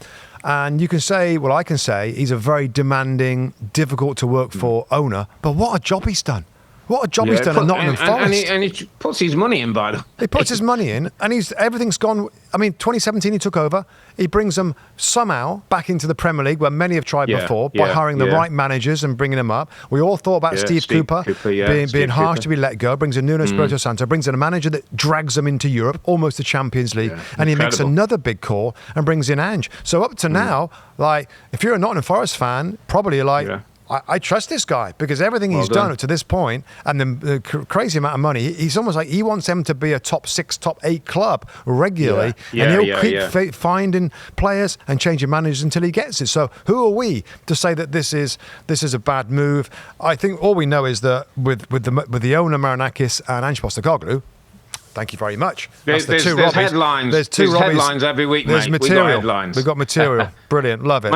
And you can say, I can say he's a very demanding, difficult to work for owner, but what a job he's done. What a job he's done at Nottingham Forest. And he puts his money in, by the way. He puts his money in, and everything's gone. I mean, 2017 he took over. He brings them somehow back into the Premier League, where many have tried before, by hiring the right managers and bringing them up. We all thought about Steve Cooper being harsh to be let go. Brings in Nuno Espirito Santo, brings in a manager that drags them into Europe, almost the Champions League, and he makes another big call and brings in Ange. So up to now, like, if you're a Nottingham Forest fan, probably you're like, I trust this guy because everything he's done up to this point and the crazy amount of money, he's almost like he wants them to be a top 6, top 8 club regularly, and he'll keep finding players and changing managers until he gets it. So who are we to say that this is a bad move? I think all we know is that with the owner Marinakis and Ange Postecoglou, thank you very much. There's headlines. There's headlines every week, There's mate. material. We've got material. Brilliant. Love it.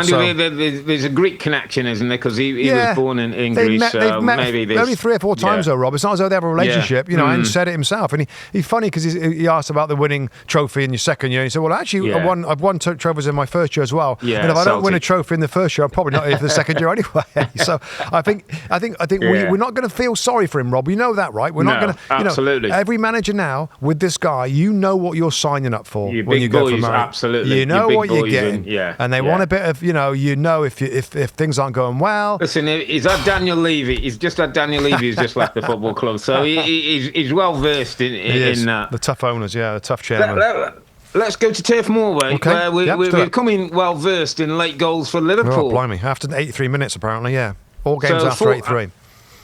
There's a Greek connection, isn't there? Because he was born in Greece. They've met only 3 or 4 times, though, Rob. It's not as though they have a relationship. Ange said it himself. And he's funny because he asked about the winning trophy in your second year. He said, well, actually, I've won trophies in my first year as well. Yeah, and if I don't win a trophy in the first year, I'm probably not here for the second year anyway. So I think we're not going to feel sorry for him, Rob. You know that, right? We're not going to. Absolutely. Every manager now, with this guy, you know what you're signing up for when you go for Murray. Absolutely. You know what you're getting. And they want a bit of, if things aren't going well. Listen, he's had Daniel Levy. He's just had Daniel Levy who's just left the football club. So he's well versed in that. The tough owners, the tough chairman. Let's go to Turf Moorway, where we're coming well versed in late goals for Liverpool. Oh, blimey. After 83 minutes, apparently, All games after 83.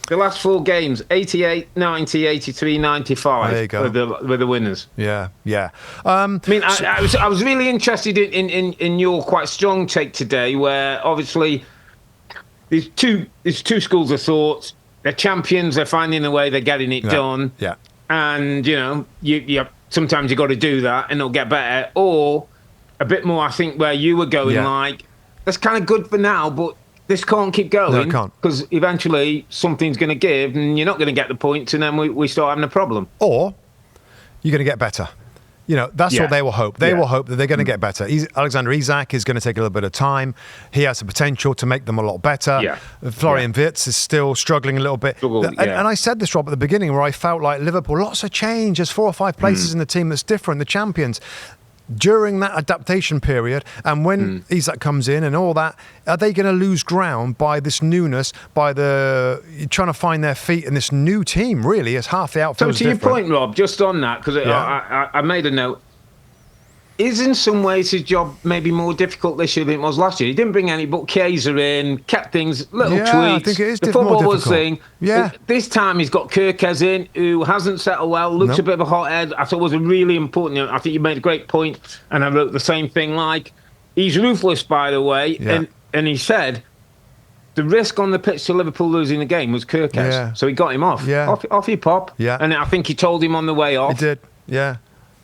The last 4 games, 88, 90, 83, 95 there you go. Were the winners. Yeah. I mean, I was really interested in your quite strong take today, where obviously there's two schools of thought. They're champions. They're finding a way. They're getting it done. Yeah. And you sometimes you've got to do that and it'll get better. Or a bit more, I think, where you were going, like, that's kind of good for now, but this can't keep going. No, it can't. Because eventually something's going to give and you're not going to get the points, and then we start having a problem. Or you're going to get better. You know, that's what they will hope. They will hope that they're going to get better. Alexander Isak is going to take a little bit of time. He has the potential to make them a lot better. Yeah. Florian Wirtz is still struggling a little bit. And I said this, Rob, at the beginning, where I felt like Liverpool, lots of change. There's 4 or 5 places in the team that's different, the champions. During that adaptation period, and when Isak comes in and all that, are they going to lose ground by this newness, by the trying to find their feet in this new team, really, as half the outfield is different? So to your point, Rob, just on that, because I made a note, is in some ways his job maybe more difficult this year than it was last year? He didn't bring any, but Kaiser in, kept things, little tweaks. I think it is the more football difficult. was thing. Yeah. This time he's got Kirkes in, who hasn't settled well, looks a bit of a hothead. I thought it was a really important. I think you made a great point, and I wrote the same thing. Like, he's ruthless, by the way, and he said the risk on the pitch to Liverpool losing the game was Kirkes, so he got him off. Off you pop. And I think he told him on the way off. He did. Yeah.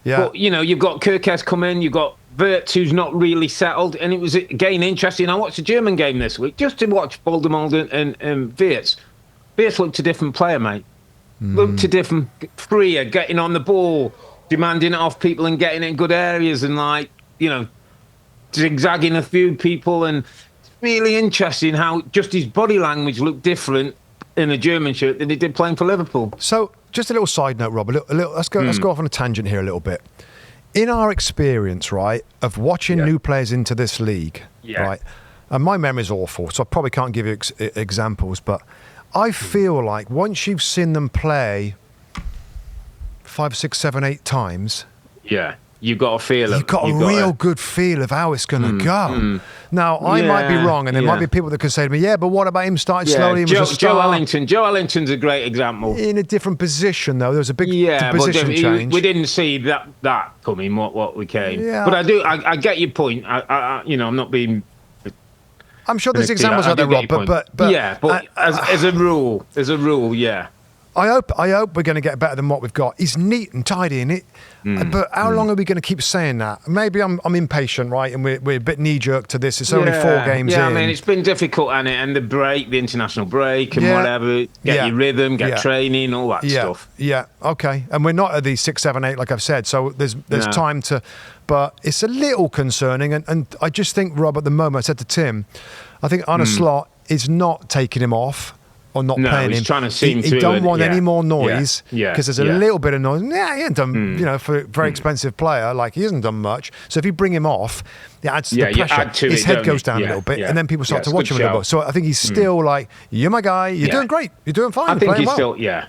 But, you know, you've got Kirkes come in, you've got Wirtz, who's not really settled, and it was, again, interesting. I watched the German game this week, just to watch Boldemolden and Wirtz. Wirtz looked a different player, mate. Looked a different, freer, getting on the ball, demanding it off people and getting it in good areas and, like, you know, zigzagging a few people. And it's really interesting how just his body language looked different in a German shirt than he did playing for Liverpool. So, just a little side note, Rob. Let's go off on a tangent here a little bit. In our experience, right, of watching new players into this league, right, and my memory's awful, so I probably can't give you examples, but I feel like once you've seen them play 5, 6, 7, 8 times, you've got a feel. You've got a real good feel of how it's going to go. Now, I might be wrong, and there might be people that can say to me, but what about him starting slowly? And Joe Ellington's a great example. In a different position, though. There was a big position change. We didn't see that coming, what we came. Yeah. But I get your point. I'm not being... I'm sure there's examples out there, Rob, but as a rule, I hope we're going to get better than what we've got. He's neat and tidy in it, but how long are we going to keep saying that? Maybe I'm impatient, right? And we're a bit knee-jerk to this. It's only 4 games in. I mean, it's been difficult, and the international break and whatever, get your rhythm, get training, all that stuff. Yeah, okay. And we're not at the 6, 7, 8, like I've said, so there's time to... But it's a little concerning, and I just think, Rob, at the moment, I said to Tim, I think Arne Slot is not taking him off or not playing him. Trying to see him he don't want any more noise because there's a little bit of noise. He hasn't done, for a very expensive player, like he hasn't done much. So if you bring him off, it adds to the pressure. His head goes down a little bit, and then people start to watch him a little bit. So I think he's still like, you're my guy, you're doing great, you're doing fine. I think he's still, I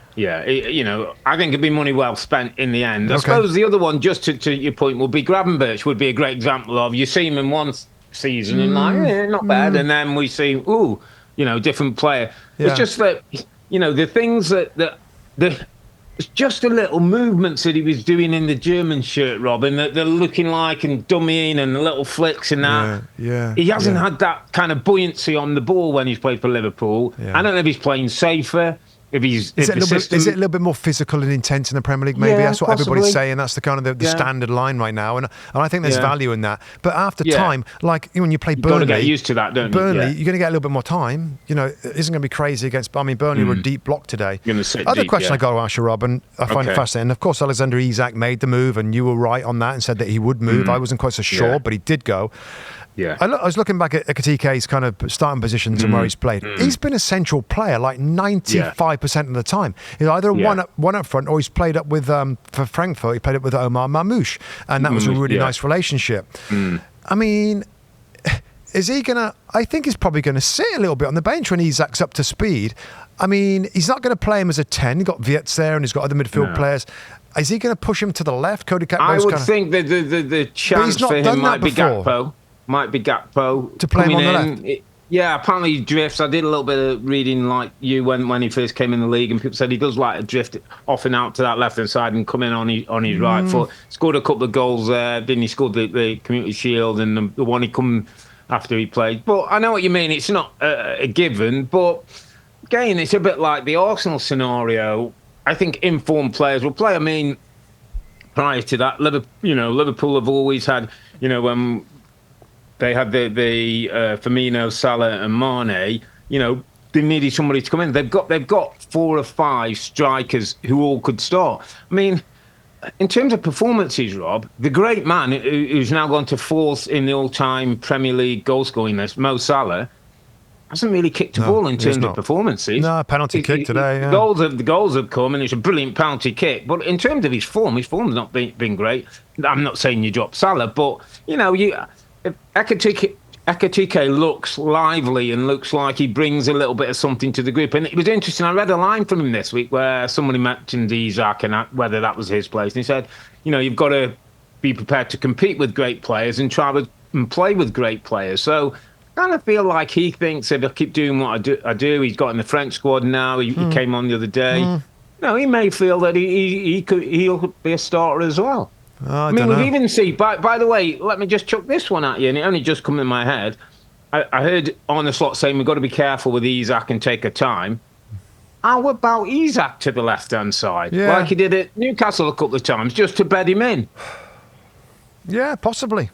think it'd be money well spent in the end. I suppose the other one, just to your point, would be Gravenberch would be a great example of, you see him in one season and like, not bad, and then we see, different player. It's just that, the things it's just the little movements that he was doing in the German shirt, Rob, and they're looking like and dummying and the little flicks and that. He hasn't had that kind of buoyancy on the ball when he's played for Liverpool. I don't know if he's playing safer. Is it a little bit more physical and intense in the Premier League? Maybe that's what everybody's saying. That's the kind of the standard line right now, and I think there's value in that. But after time, like when you play Burnley, you've got to get used to that, don't you? Burnley, you're going to get a little bit more time. It isn't going to be crazy against. Burnley were a deep block today. Other question I got to ask you, Rob, and I find it fascinating. Of course, Alexander Isak made the move, and you were right on that and said that he would move. I wasn't quite so sure, but he did go. I was looking back at Ekitike's kind of starting positions and where he's played. He's been a central player like 95% of the time. He's either one up front, or he's played up with for Frankfurt. He played up with Omar Mamouche, and that was a really nice relationship. I mean, is he gonna? I think he's probably going to sit a little bit on the bench when Isak's up to speed. I mean, he's not going to play him as a 10. He's got Wirtz there, and he's got other midfield players. Is he going to push him to the left? Cody Gakpo's I would think that the chance for him might be Gakpo to play him on the left. Apparently he drifts. I did a little bit of reading like you when he first came in the league, and people said he does like to drift off and out to that left hand side and come in on his right foot. Scored a couple of goals there. Then he scored the Community Shield and the one he come after he played. But I know what you mean. It's not a given, but again, it's a bit like the Arsenal scenario. I think informed players will play. I mean, prior to that, Liverpool have always had, when they had the Firmino, Salah, and Mane, they needed somebody to come in. They've got 4 or 5 strikers who all could start. I mean, in terms of performances, Rob, the great man who's now gone to 4th in the all-time Premier League goal-scoring list, Mo Salah, hasn't really kicked a ball in terms of performances. No, penalty kick today. Yeah. The goals have come, and it's a brilliant penalty kick. But in terms of his form's not been great. I'm not saying you drop Salah, but Ekitike looks lively and looks like he brings a little bit of something to the group. And it was interesting. I read a line from him this week where somebody mentioned Isak and whether that was his place. And he said, you've got to be prepared to compete with great players and and play with great players. So I kind of feel like he thinks if I keep doing what I do, he's got in the French squad now. He came on the other day. He may feel that he'll be a starter as well. I mean, we've even seen, by the way, let me just chuck this one at you, and it only just come in my head. I heard on the slot saying we've got to be careful with Isak and take our time. How about Isak to the left-hand side? Yeah. Like he did at Newcastle a couple of times, just to bed him in. Yeah, possibly.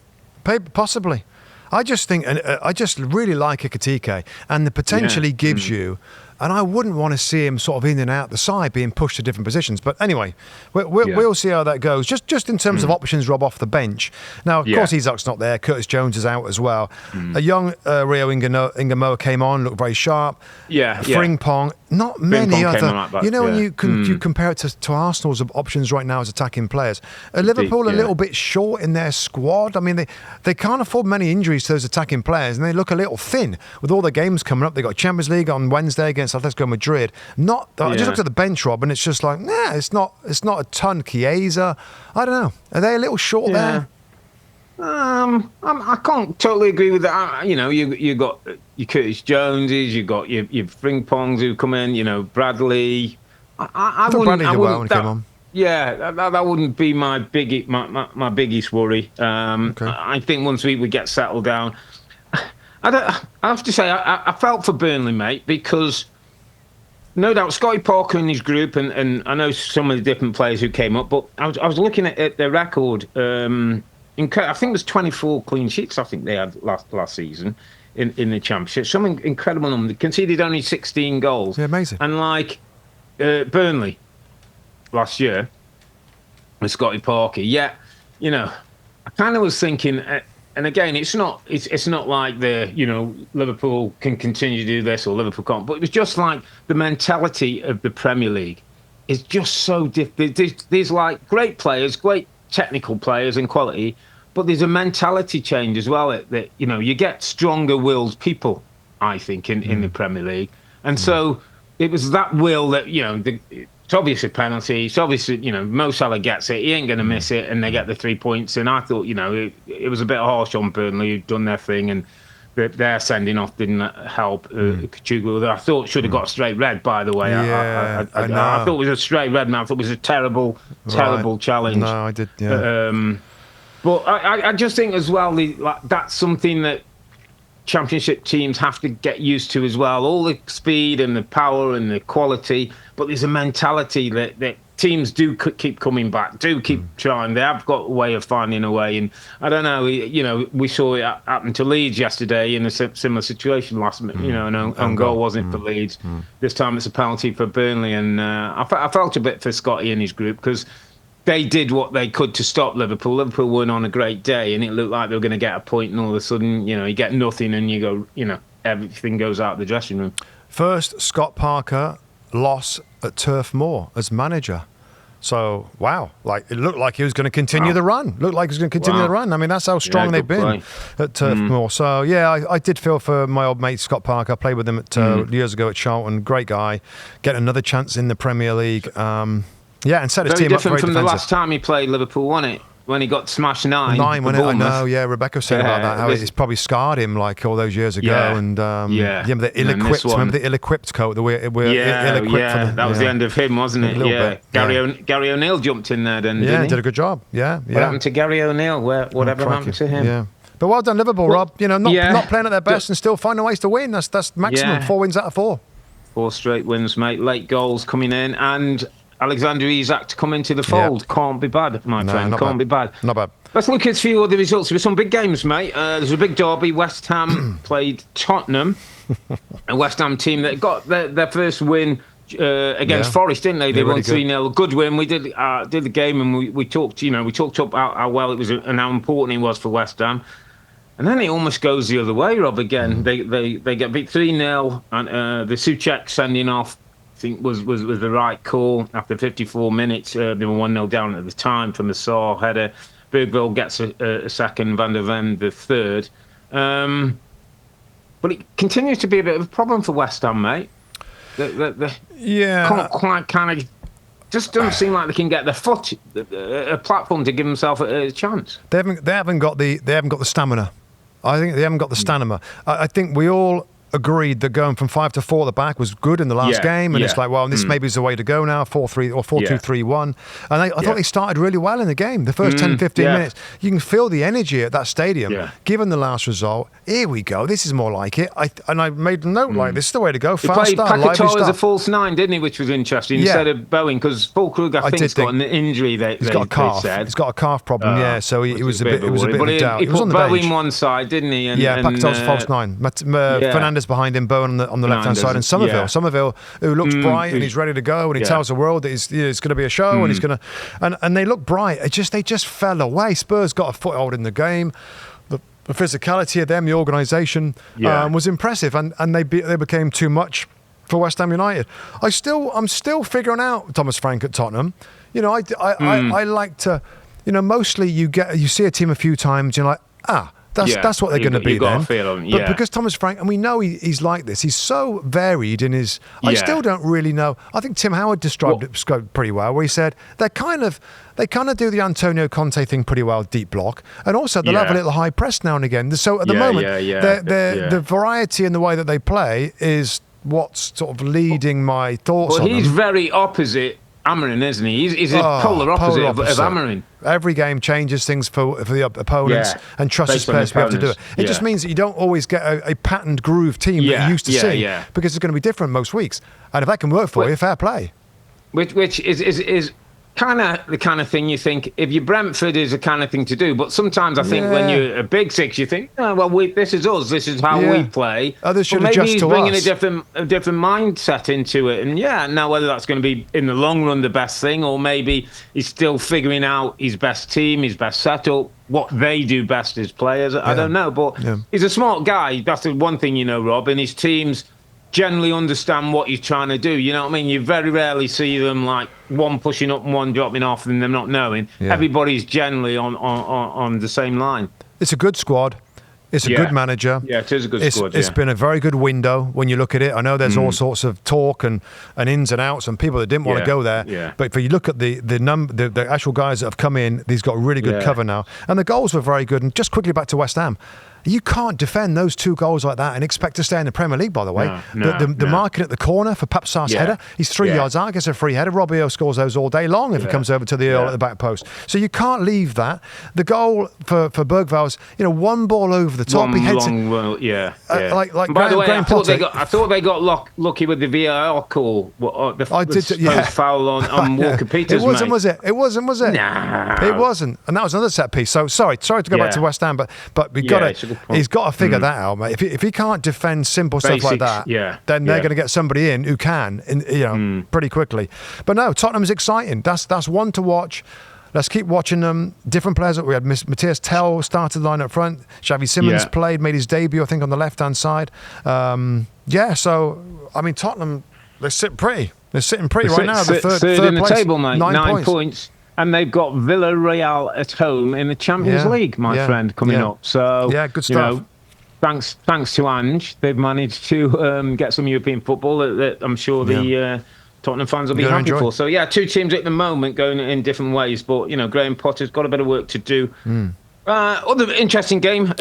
I just think, I just really like Ekitike, and the potential he gives you. And I wouldn't want to see him sort of in and out the side, being pushed to different positions. But anyway, we'll see how that goes. Just in terms of options, Rob, off the bench. Now, of course, Isak's not there. Curtis Jones is out as well. A young Rio Ingamoa came on, looked very sharp. Frimpong, not many other. When you compare it to Arsenal's options right now as attacking players, Liverpool a little bit short in their squad. I mean, they can't afford many injuries to those attacking players, and they look a little thin with all the games coming up. They got Champions League on Wednesday against Atletico Madrid. I just looked at the bench, Rob, and it's just like, it's not a ton. Chiesa, I don't know. Are they a little short there? I can't totally agree with that. You got your Curtis Joneses, you got your Frimpongs who come in. Bradley. I thought wouldn't. Bradley did well when he came on. Yeah, that wouldn't be my biggest worry. Okay. I think once we get settled down, I have to say I felt for Burnley, mate, because no doubt Scotty Parker in his group, and I know some of the different players who came up, but I was looking at their record. I think it was 24 clean sheets. I think they had last season in the Championship. Something incredible number. They conceded only 16 goals. Yeah, amazing. And like Burnley last year with Scotty Parker. I kind of was thinking. And again, it's not like Liverpool can continue to do this or Liverpool can't. But it was just like the mentality of the Premier League is just so different. There's like great players, great technical players and quality, but there's a mentality change as well. That you get stronger-willed people, I think, in the Premier League, and so it was that will that it's obviously a penalty. It's obviously, Mo Salah gets it. He ain't going to miss it, and they get the 3 points. And I thought, it was a bit harsh on Burnley, who'd done their thing, and their sending off didn't help. Postecoglou, I thought should have got a straight red, by the way. Yeah, I thought it was a straight red, man. I thought it was a terrible challenge. No, I did, yeah. But I just think as well, that's something that Championship teams have to get used to as well. All the speed and the power and the quality, but there's a mentality that teams do keep coming back, do keep trying. They have got a way of finding a way. And I don't know, we saw it happen to Leeds yesterday in a similar situation last minute. An own goal wasn't for Leeds. This time it's a penalty for Burnley. And I felt a bit for Scotty and his group because they did what they could to stop Liverpool. Liverpool weren't on a great day, and it looked like they were going to get a point, and all of a sudden, you get nothing, and you go, everything goes out of the dressing room. First, Scott Parker loss at Turf Moor as manager. So, wow, it looked like he was going to continue the run. Looked like he was going to continue the run. I mean, that's how strong they've been at Turf Moor. So, yeah, I did feel for my old mate Scott Parker. I played with him years ago at Charlton. Great guy. Get another chance in the Premier League. And set his team up very defensive. Very different from the last time he played Liverpool, wasn't it? When he got smashed 9. 9, when I know, yeah. Rebecca said about that, how it's probably scarred him all those years ago. Yeah. And the ill-equipped, remember the ill-equipped coat? That we're ill-equipped. That was the end of him, wasn't it? Yeah. Gary O'Neill jumped in there then, didn't he? Did a good job. Yeah. What happened to Gary O'Neill? Whatever happened to him? Yeah. But well done, Liverpool, Rob. Not playing at their best and still finding ways to win. That's maximum 4 wins out of 4. 4 straight wins, mate. Late goals coming in, and Alexander Isak to come into the fold. Can't be bad, my friend. Can't be bad. Not bad. Let's look at a few other results. There were some big games, mate. There's a big derby. West Ham played Tottenham, a West Ham team that got their first win against Forest, didn't they? They won 3-0. Good win. We did the game, and we talked. We talked up how well it was and how important it was for West Ham. And then it almost goes the other way, Rob. Again, they get beat 3-0, and the Souček sending off, I think, was the right call. After 54 minutes, they were 1-0 down at the time from the Saar header. Bergville gets a second, Van der Ven the third. But it continues to be a bit of a problem for West Ham, mate. Can't quite kind of just doesn't seem like they can get their foot a platform to give themselves a chance. They haven't got the stamina. I think they haven't got the stamina. I think we all agreed that going from 5 to 4 at the back was good in the last game, and it's like, well, this maybe is the way to go now, 4-3 or 4-2-3-1. And I thought they started really well in the game. The first 10-15 minutes, you can feel the energy at that stadium. Given the last result, here we go. This is more like it. I made a note like this is the way to go. He played Paquetá as a false 9, didn't he? Which was interesting instead of Bowen, because Paul Krug I think's got an injury. He's got a calf. He's got a calf problem. So it was a bit of doubt. He put Bowen one side, didn't he? Paquetá's false 9. Fernandes behind him, Bowen on the left-hand side, and Somerville, who looks bright and he's ready to go, and he tells the world that it's going to be a show, and he's going to, and they look bright. They just fell away. Spurs got a foothold in the game. The physicality of them, the organisation was impressive, and they became too much for West Ham United. I'm still figuring out Thomas Frank at Tottenham. I like to, mostly you see a team a few times, you're like, That's what they're going to be then. But because Thomas Frank, and we know he's like this, he's so varied in his... I still don't really know. I think Tim Howard described it pretty well, where he said they kind of do the Antonio Conte thing pretty well, deep block, and also they'll have a little high press now and again. So at the moment, the variety in the way that they play is what's sort of leading my thoughts on them. He's very opposite Amorim, isn't he? He's a polar opposite of Amorim. Every game changes things for the opponents and trusts his players to be able to do it. It just means that you don't always get a patterned groove team that you used to see because it's going to be different most weeks. And if that can work for you, fair play. Which is kind of the kind of thing you think, if you're Brentford, is the kind of thing to do. But sometimes I think when you're a big six, you think, this is us. This is how we play. Others should maybe adjust he's to bringing us. a different mindset into it. And now whether that's going to be in the long run the best thing, or maybe he's still figuring out his best team, his best setup, what they do best as players. I don't know. But he's a smart guy. That's the one thing Rob. And his teams generally understand what he's trying to do. You know what I mean? You very rarely see them like one pushing up and one dropping off and them not knowing. Everybody's generally on the same line. It's a good squad. It's a good manager. Yeah, it is a good squad. It's been a very good window when you look at it. I know there's all sorts of talk and ins and outs and people that didn't want to go there. Yeah. But if you look at the actual guys that have come in, these got really good cover now. And the goals were very good. And just quickly back to West Ham. You can't defend those 2 goals like that and expect to stay in the Premier League, by the way. The marking at the corner for Papsar's header, he's 3 yards out, gets a free header. Robbie scores those all day long if it comes over to the Earle at the back post. So you can't leave that. The goal for Bergvall's, one ball over the top. He heads like by the way, Graham I thought they got lucky with the VAR call. The foul on Walker Peters. It wasn't, was it? It wasn't, was it? No. It wasn't. And that was another set piece. So sorry to go back to West Ham, but we got to... He's got to figure that out, mate. If he can't defend simple stuff like that, then they're going to get somebody in who can, pretty quickly. But no, Tottenham's exciting. That's one to watch. Let's keep watching them. Different players. We had Matthias Tell started the line up front. Xavi Simons made his debut, I think, on the left-hand side. So, I mean, Tottenham, they're sitting pretty. They're sitting pretty right now. Third in the place, table, mate. 9 points. And they've got Villarreal at home in the Champions League, my friend, coming up. So, good stuff. Thanks to Ange, they've managed to get some European football that I'm sure the Tottenham fans will be happy for. So, 2 teams at the moment going in different ways. But, Graham Potter's got a bit of work to do. Other interesting game,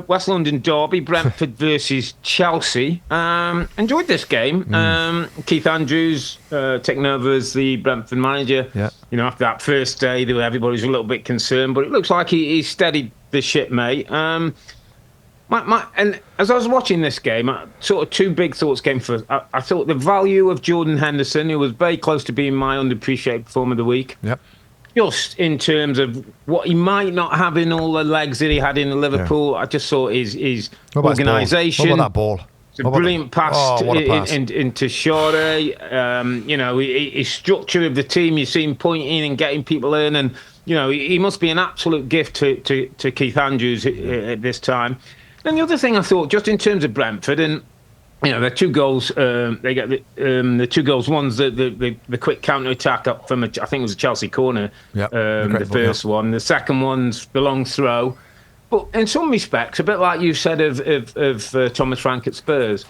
West London derby, Brentford versus Chelsea. Enjoyed this game. Keith Andrews taking over as the Brentford manager. After that first day, everybody was a little bit concerned, but it looks like he steadied the ship, mate. And as I was watching this game, sort of two big thoughts came first. I thought the value of Jordan Henderson, who was very close to being my underappreciated performer of the week. Yep. Just in terms of what he might not have in all the legs that he had in Liverpool, I just saw his organisation. What about that ball? It's a brilliant pass into Shorey. His structure of the team, you see him pointing and getting people in, and he must be an absolute gift to Keith Andrews at this time. And the other thing I thought, just in terms of Brentford, and the two goals, they get the two goals. One's the quick counter attack up from I think it was a Chelsea corner. Yep. The first one. The second one's the long throw. But in some respects, a bit like you said of Thomas Frank at Spurs,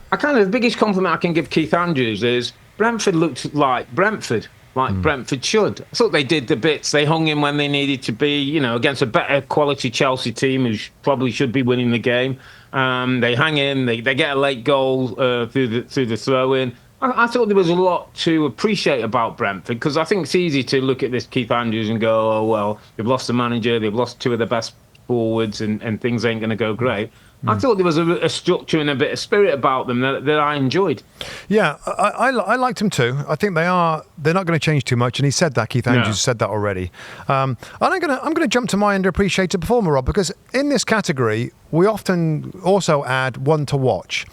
the biggest compliment I can give Keith Andrews is Brentford looked like Brentford. Brentford should. I thought they did the bits. They hung in when they needed to be, against a better quality Chelsea team who probably should be winning the game. They hang in. They get a late goal through the throw-in. I thought there was a lot to appreciate about Brentford, because I think it's easy to look at this Keith Andrews and go, oh, well, they've lost the manager, they've lost two of the best forwards, and things ain't going to go great. I thought there was a structure and a bit of spirit about them that I enjoyed. Yeah, I liked them too. I think they're not going to change too much, and he said that. Keith Andrews said that already. And I'm going to jump to my underappreciated performer, Rob, because in this category we often also add one to watch.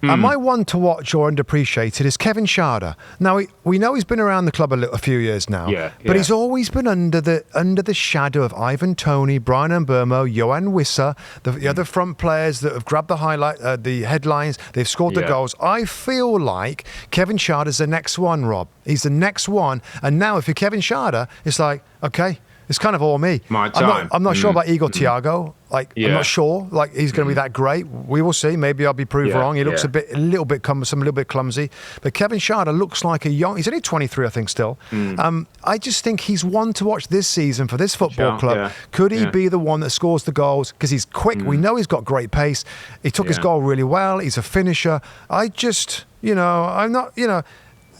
And my one to watch or underappreciated is Kevin Schade. Now we know he's been around the club a few years now, but he's always been under the shadow of Ivan Toney, Brian Mbeumo, Johan Wissa, the other front players that have grabbed the headlines. They've scored the goals. I feel like Kevin Schade is the next one, Rob. He's the next one. And now if you're Kevin Schade, it's like, okay, it's kind of all me. My time. I'm not sure about Igor Thiago. I'm not sure. He's going to be that great. We will see. Maybe I'll be proved wrong. He looks a little bit cumbersome, a little bit clumsy. But Kevin Schade looks like he's only 23, I think, still. I just think he's one to watch this season for this football club. Yeah. Could he be the one that scores the goals? Because he's quick. We know he's got great pace. He took his goal really well. He's a finisher. I'm not,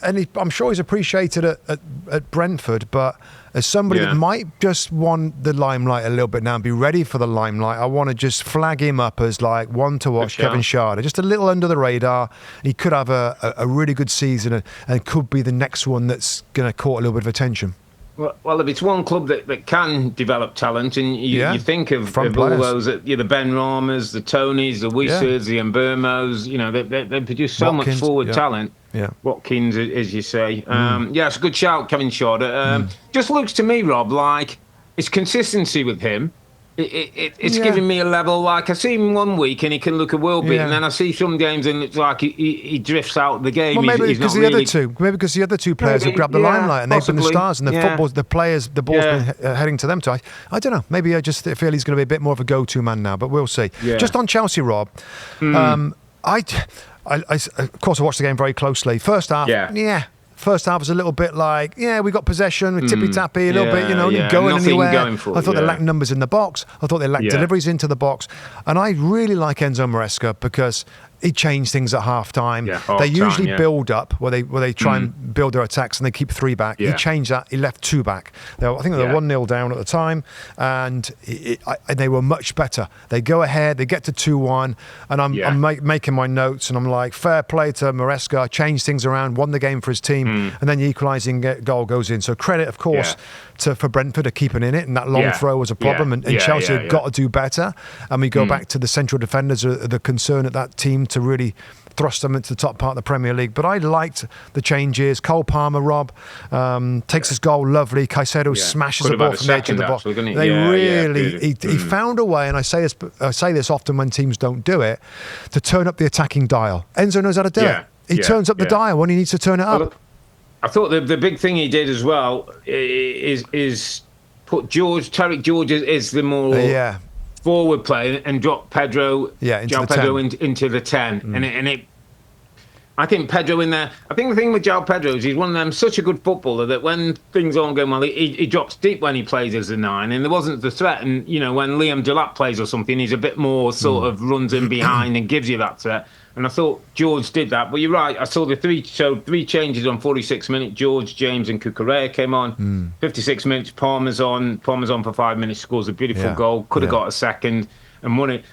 and I'm sure he's appreciated at Brentford, but as somebody that might just want the limelight a little bit now and be ready for the limelight, I want to just flag him up as one to watch, Kevin Schade. Just a little under the radar. He could have a really good season and could be the next one that's going to caught a little bit of attention. Well, if it's one club that can develop talent, and you think of all those, the Ben Ramas, the Tonys, the Wissers, the Mbeumos, they produce so much forward talent. Yeah. Watkins, as you say. It's a good shout, Kevin Schade. Just looks to me, Rob, like it's consistency with him. It's giving me a level, I see him one week and he can look a world beat, and then I see some games and it's like he drifts out of the game. Well, maybe because the other two players have grabbed the limelight and they've been the stars, and the ball's been heading to them. So I don't know. Maybe I just feel he's going to be a bit more of a go-to man now, but we'll see. Yeah. Just on Chelsea, Rob, I of course I watched the game very closely. First half, First half was a little bit we got possession, we're tippy-tappy, a little bit, not going anywhere. I thought they lacked numbers in the box. I thought they lacked deliveries into the box. And I really like Enzo Maresca because he changed things at half-time. They usually build up, where they try and build their attacks and they keep 3 back. He changed that. He left 2 back. I think they were 1-0 down at the time, and they were much better. They go ahead, they get to 2-1, and I'm making my notes, and I'm like, fair play to Maresca, changed things around, won the game for his team, and then the equalising goal goes in. So credit, of course, for Brentford for keeping in it, and that long throw was a problem, and Chelsea have got to do better. And we go back to the central defenders are the concern at that team to really thrust them into the top part of the Premier League. But I liked the changes. Cole Palmer, Rob, takes his goal, lovely. Caicedo smashes the ball from the edge of the box. He found a way, and I say this often when teams don't do it, to turn up the attacking dial. Enzo knows how to do it. He turns up the dial when he needs to turn it up. I thought the big thing he did as well is put Tariq George as the more forward player and drop Pedro, into the 10. And I think Pedro in there. I think the thing with João Pedro is he's one of them, such a good footballer that when things aren't going well, he drops deep when he plays as a 9, and there wasn't the threat. And when Liam Delap plays or something, he's a bit more sort of runs in behind and gives you that threat. And I thought George did that. But you're right. I saw three changes on 46 minutes. George, James and Cucurella came on. 56 minutes, Palmer's on for 5 minutes, scores a beautiful goal. Could have got a second and won it.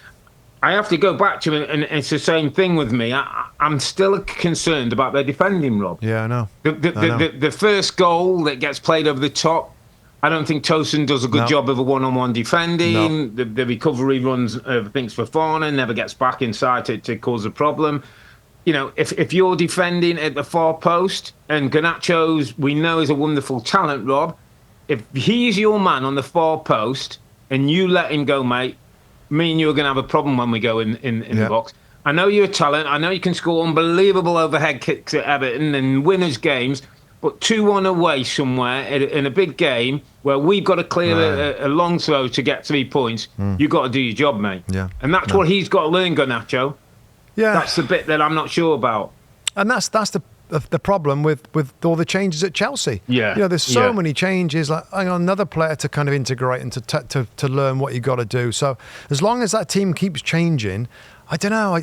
I have to go back to it, and it's the same thing with me. I'm still concerned about their defending, Rob. Yeah, I know. The first goal that gets played over the top, I don't think Tosin does a good job of a one-on-one defending. No. The recovery runs, thinks Fofana, never gets back inside to cause a problem. You know, if you're defending at the far post, and Garnacho's, we know, is a wonderful talent, Rob, if he's your man on the far post and you let him go, mate, me and you are going to have a problem when we go in the box. I know you're a talent. I know you can score unbelievable overhead kicks at Everton and winners' games, but 2-1 away somewhere in a big game where we've got to clear a long throw to get 3 points, you've got to do your job, mate. Yeah. And that's what he's got to learn, Garnacho. Yeah. That's the bit that I'm not sure about. And that's the problem with all the changes at Chelsea. Yeah, you know, there's so many changes. Like another player to kind of integrate and to learn what you got to do. So as long as that team keeps changing, I don't know.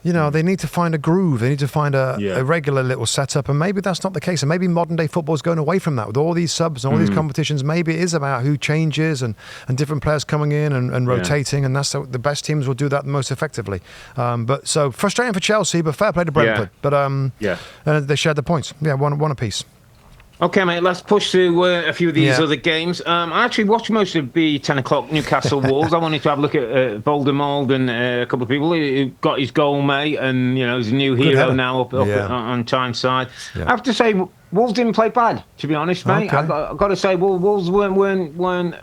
You know, they need to find a groove. They need to find a regular little setup, and maybe that's not the case. And maybe modern day football is going away from that with all these subs and all these competitions. Maybe it is about who changes and different players coming in and rotating, and that's the best teams will do that most effectively. But so frustrating for Chelsea, but fair play to Brentford. But they shared the points. Yeah, one apiece. Okay, mate, let's push through a few of these other games. I actually watched most of the 10 o'clock Newcastle Wolves. I wanted to have a look at Voldemort and a couple of people who got his goal, mate, and, you know, he's a new hero now up on Tyneside. Yeah. I have to say, Wolves didn't play bad, to be honest, mate. Okay. I've got to say, Wolves weren't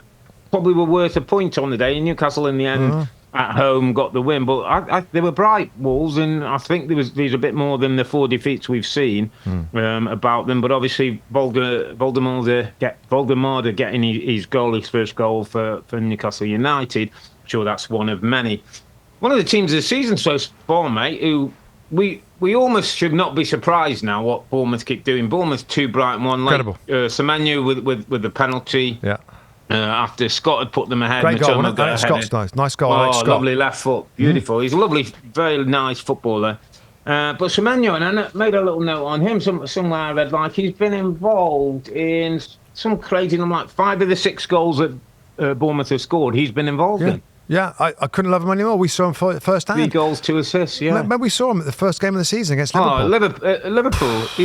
probably were worth a point on the day. Newcastle, in the end, at home, got the win. But they were bright, Wolves, and I think there's a bit more than the 4 defeats we've seen about them. But obviously, Voldemort getting his first goal for Newcastle United. I'm sure that's one of many. One of the teams of the season so far, mate, who we almost should not be surprised now what Bournemouth keep doing. Bournemouth 2, Brighton 1. Incredible. Semenyo with the penalty. Yeah. After Scott had put them ahead. Great goal, Scott's nice goal. Oh, lovely left foot, beautiful. He's a lovely, very nice footballer. But Semenyo, and I made a little note on him somewhere I read, like he's been involved in some crazy, like 5 of the 6 goals that Bournemouth have scored, he's been involved in. Yeah, I couldn't love him anymore. We saw him first hand. 3 goals, 2 assists. Yeah, maybe we saw him at the first game of the season against Liverpool. Liverpool. He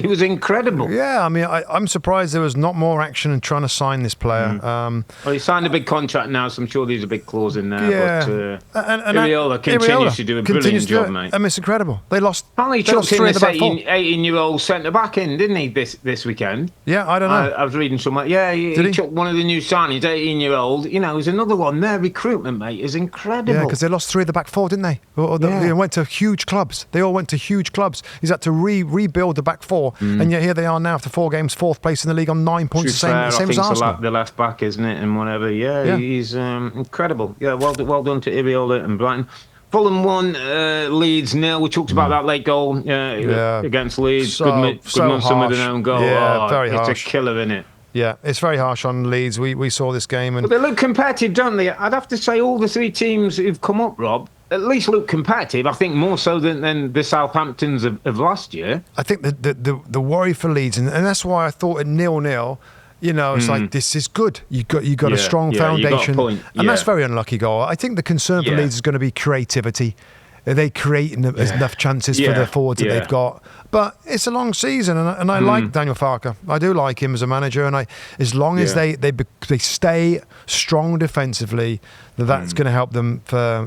was incredible. Yeah, I mean, I'm surprised there was not more action in trying to sign this player. Well, he signed a big contract now, so I'm sure there's a big clause in there. Yeah, and Earle continues to do a brilliant job, mate. I mean, it's incredible. They lost. Apparently, he chucked in this 18-year-old centre back in, didn't he? This weekend. Yeah, I don't know. I was reading somewhere. Yeah, he chucked one of the new signings, 18-year-old. You know, there's another one. Their recruitment, mate, is incredible. Yeah, because they lost 3 of the back 4, didn't they? They went to huge clubs. They all went to huge clubs. He's had to rebuild the back 4, and yet here they are now after 4 games, 4th place in the league on 9 points, same as Arsenal. The left back, isn't it, and whatever. Yeah. He's incredible. Yeah, well done to Earle and Brighton. Fulham 1, Leeds 0. We talked about that late goal against Leeds. Good Mustoe with an own goal. Yeah, very harsh. It's a killer, isn't it? Yeah, it's very harsh on Leeds. We saw this game. But they look competitive, don't they? I'd have to say all the 3 teams who've come up, Rob, at least look competitive. I think more so than the Southamptons of last year. I think the worry for Leeds, and that's why I thought at 0-0, you know, it's like, this is good. You got a strong foundation. You got a point. And that's a very unlucky goal. I think the concern for Leeds is going to be creativity. Are they creating enough chances for the forwards that they've got? But it's a long season, and I like Daniel Farke. I do like him as a manager, and as long as they stay strong defensively, that's going to help them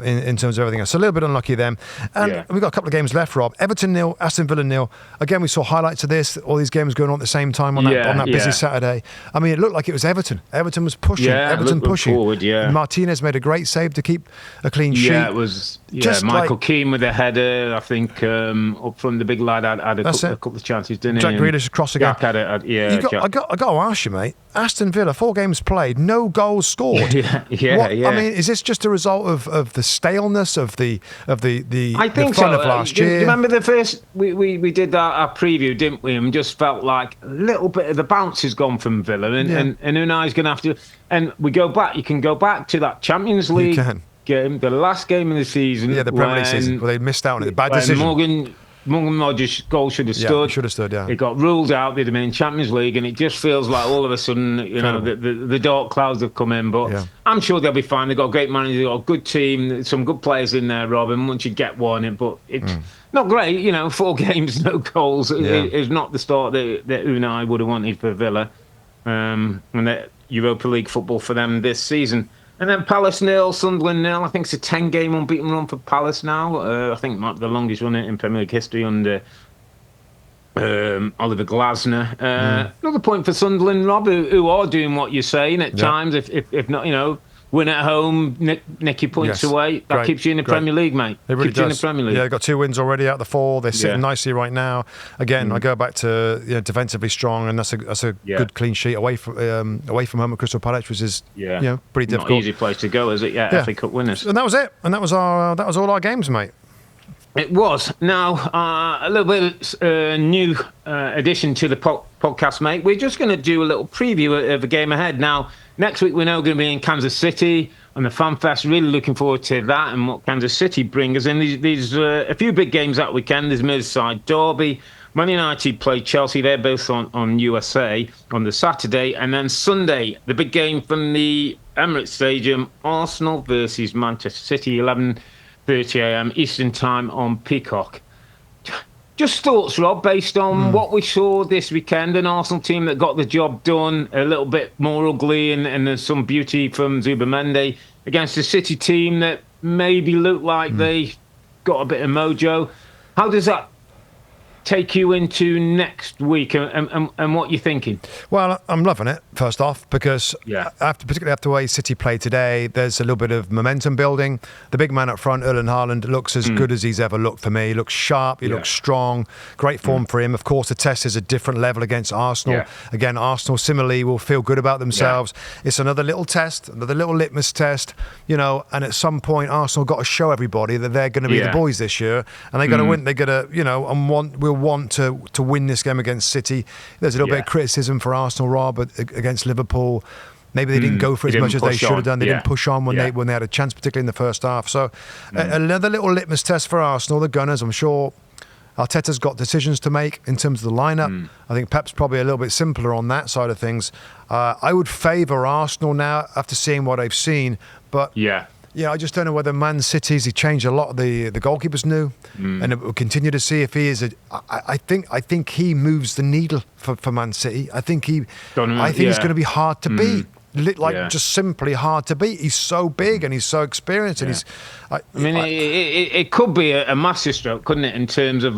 in terms of everything else. So a little bit unlucky them. And we've got a couple of games left, Rob. Everton 0, Aston Villa 0. Again, we saw highlights of this. All these games going on at the same time on that busy Saturday. I mean, it looked like it was Everton. Everton was pushing. Everton pushing. Forward, Martinez made a great save to keep a clean sheet. Yeah, it was. Just Michael Keane with a header. I think up front, the big lad had a couple of chances, didn't he? Jack Grealish cross again. Jack had it. I got to ask you, mate. Aston Villa, 4 games played, no goals scored. I mean, is this just a result of the staleness of the I think fun so. of last year? Do you remember the first we did our preview, didn't we? And just felt like a little bit of the bounce has gone from Villa, and Unai's going to have to. And we go back. You can go back to that Champions League game, the last game of the season. Yeah, the Premier League season, where they missed out on it. Bad decision. Morgan Rodgers' goal should have stood. Yeah, should have stood, yeah. It got ruled out. They'd have been in Champions League, and it just feels like all of a sudden, the dark clouds have come in. But I'm sure they'll be fine. They've got a great manager, they've got a good team, some good players in there, Robin. Once you get one, but it's not great. 4 games, no goals. It's not the start that Unai would have wanted for Villa. And that Europa League football for them this season. And then Palace 0, Sunderland 0. I think it's a 10-game unbeaten run for Palace now. I think it might be the longest run in Premier League history under Oliver Glasner. Another point for Sunderland, Rob, who are doing what you're saying at times. If not, win at home, nick your points away. That keeps you in the Premier League, mate. It really keeps you in the Premier League. Yeah, they've got 2 wins already out of the 4. They're sitting nicely right now. Again, I go back to defensively strong, and that's a good clean sheet away from home at Crystal Palace, which is pretty difficult. Not an easy place to go, is it? Yeah, FA Cup winners. And that was it. And that was all our games, mate. It was. Now, a little bit of new addition to the podcast, mate. We're just going to do a little preview of the game ahead. Now, next week we're now going to be in Kansas City and the Fan Fest. Really looking forward to that and what Kansas City bring us in. These a few big games that weekend. There's Merseyside Derby. Man United play Chelsea. They're both on USA on the Saturday. And then Sunday, the big game from the Emirates Stadium, Arsenal versus Manchester City, 11:30 a.m. Eastern Time on Peacock. Just thoughts, Rob, based on what we saw this weekend, an Arsenal team that got the job done, a little bit more ugly, and there's some beauty from Zubimendi, against a City team that maybe looked like they got a bit of mojo. How does that take you into next week and what you're thinking? Well, I'm loving it, first off, because particularly after the way City played today, there's a little bit of momentum building. The big man up front, Earle Haaland, looks as good as he's ever looked for me. He looks sharp, he looks strong, great form for him. Of course, the test is a different level against Arsenal. Again, Arsenal similarly will feel good about themselves. It's another little test, another little litmus test, and at some point Arsenal got to show everybody that they're going to be the boys this year, and they're going to win. They're going to, and we'll want to win this game against City. There's a little bit of criticism for Arsenal, Rob, against Liverpool. Maybe they didn't go for as much as they should have done. They didn't push on when they had a chance, particularly in the first half. So another little litmus test for Arsenal, the Gunners. I'm sure Arteta's got decisions to make in terms of the lineup. I think Pep's probably a little bit simpler on that side of things. I would favour Arsenal now after seeing what I've seen, but I just don't know whether Man City's. He changed a lot of the goalkeepers new, and we'll continue to see if he is. I think he moves the needle for Man City. I think he's going to be hard to beat. Just simply hard to beat. He's so big and he's so experienced, and it could be a massive stroke, couldn't it? In terms of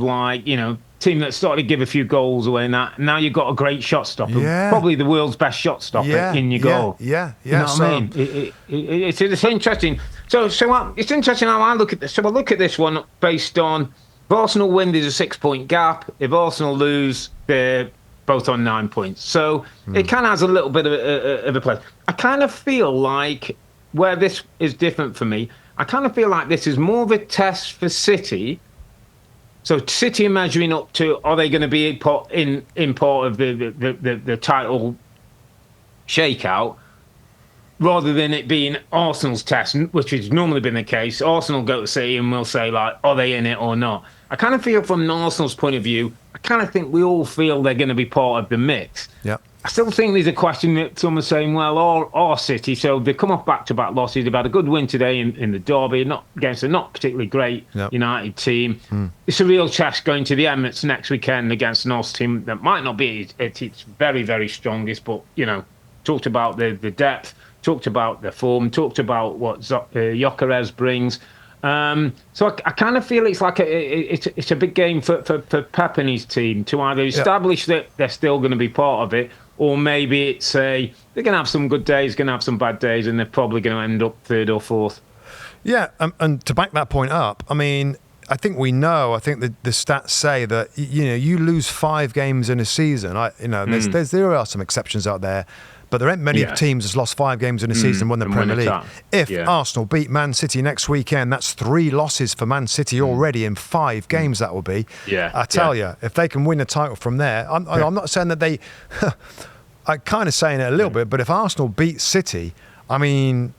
team that started to give a few goals away, and that now you've got a great shot stopper, probably the world's best shot stopper in your goal. You know what I mean? It's interesting. So it's interesting how I look at this. So I look at this one based on if Arsenal win, there's a 6-point gap. If Arsenal lose, they're both on 9 points. So it kind of has a little bit of a play. I kind of feel like where this is different for me, I kind of feel like this is more of a test for City. So City are measuring up to, are they going to be in part of the title shakeout, rather than it being Arsenal's test, which has normally been the case. Arsenal go to City and we'll say, are they in it or not? I kind of feel from Arsenal's point of view, I kind of think we all feel they're going to be part of the mix. Yeah. I still think there's a question that some are saying, are City, so they come off back-to-back losses. They've had a good win today in the Derby, not against a not particularly great United team. It's a real test going to the Emirates next weekend against an Arsenal team that might not be at its very, very strongest, but, talked about the depth, talked about the form, talked about what Gyökeres brings. So I kind of feel it's like it's a big game for Pep and his team to either establish that they're still going to be part of it, or maybe it's they're going to have some good days, going to have some bad days, and they're probably going to end up third or fourth. Yeah, and to back that point up, I mean, I think we know. I think the stats say that you lose 5 games in a season. There are some exceptions out there. But there ain't many teams that's lost 5 games in a season and won the Premier League. If Arsenal beat Man City next weekend, that's 3 losses for Man City already in 5 games, that will be. I tell you, if they can win the title from there, I'm not saying that they... I'm kind of saying it a little bit, but if Arsenal beat City, I mean,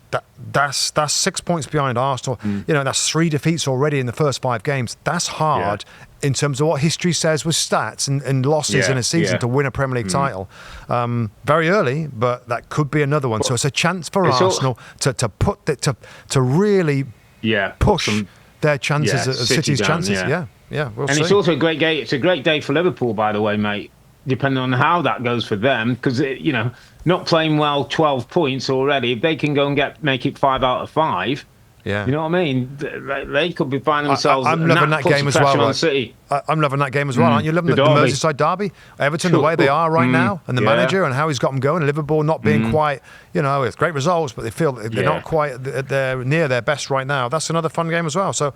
that's 6 points behind Arsenal. You know, that's 3 defeats already in the first 5 games. That's hard in terms of what history says with stats and losses in a season to win a Premier League title. Very early, but that could be another one. So it's a chance for Arsenal to really push their chances at City's chances. We'll see. It's also a great day. It's a great day for Liverpool, by the way, mate. Depending on how that goes for them, because you know, not playing well, 12 points already. If they can go and make it 5 out of 5, you know what I mean? They could be finding themselves. I'm loving that game as well. Right? I'm loving that game as well. Aren't you loving the Merseyside derby? Everton, the way they are right now, and the manager and how he's got them going. Liverpool not being quite, you know, it's great results, but they feel they're not quite near their best right now. That's another fun game as well. So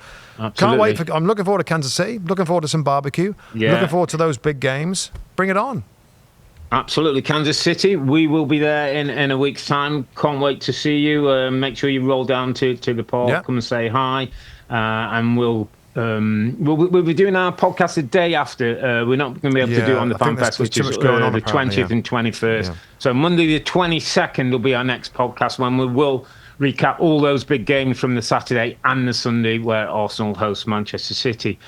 can't wait. I'm looking forward to Kansas City. Looking forward to some barbecue. Looking forward to those big games. Bring it on. Absolutely. Kansas City, we will be there in a week's time. Can't wait to see you. Make sure you roll down to the pod, come and say hi, and we'll be doing our podcast the day after. We're not going to be able to do it on the Fan Fest, which is the 20th and 21st. So Monday the 22nd will be our next podcast, when we will recap all those big games from the Saturday and the Sunday where Arsenal host Manchester City.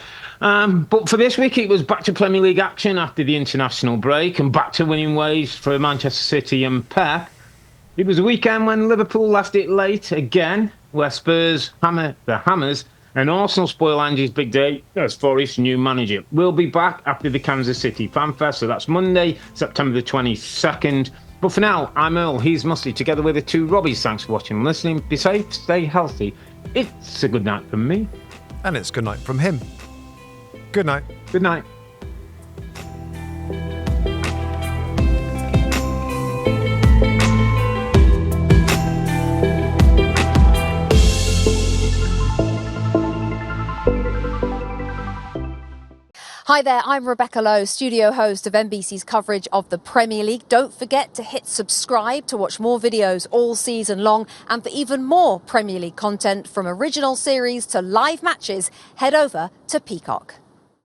But for this week, it was back to Premier League action after the international break and back to winning ways for Manchester City and Pep. It was a weekend when Liverpool left it late again, where Spurs hammer the Hammers, and Arsenal spoil Ange's big day as Forest's new manager. We'll be back after the Kansas City Fan Fest, so that's Monday, September the 22nd. But for now, I'm Earle, he's Mustoe, together with the 2 Robbies. Thanks for watching and listening. Be safe, stay healthy. It's a good night from me. And it's good night from him. Good night. Good night. Hi there, I'm Rebecca Lowe, studio host of NBC's coverage of the Premier League. Don't forget to hit subscribe to watch more videos all season long. And for even more Premier League content, from original series to live matches, head over to Peacock.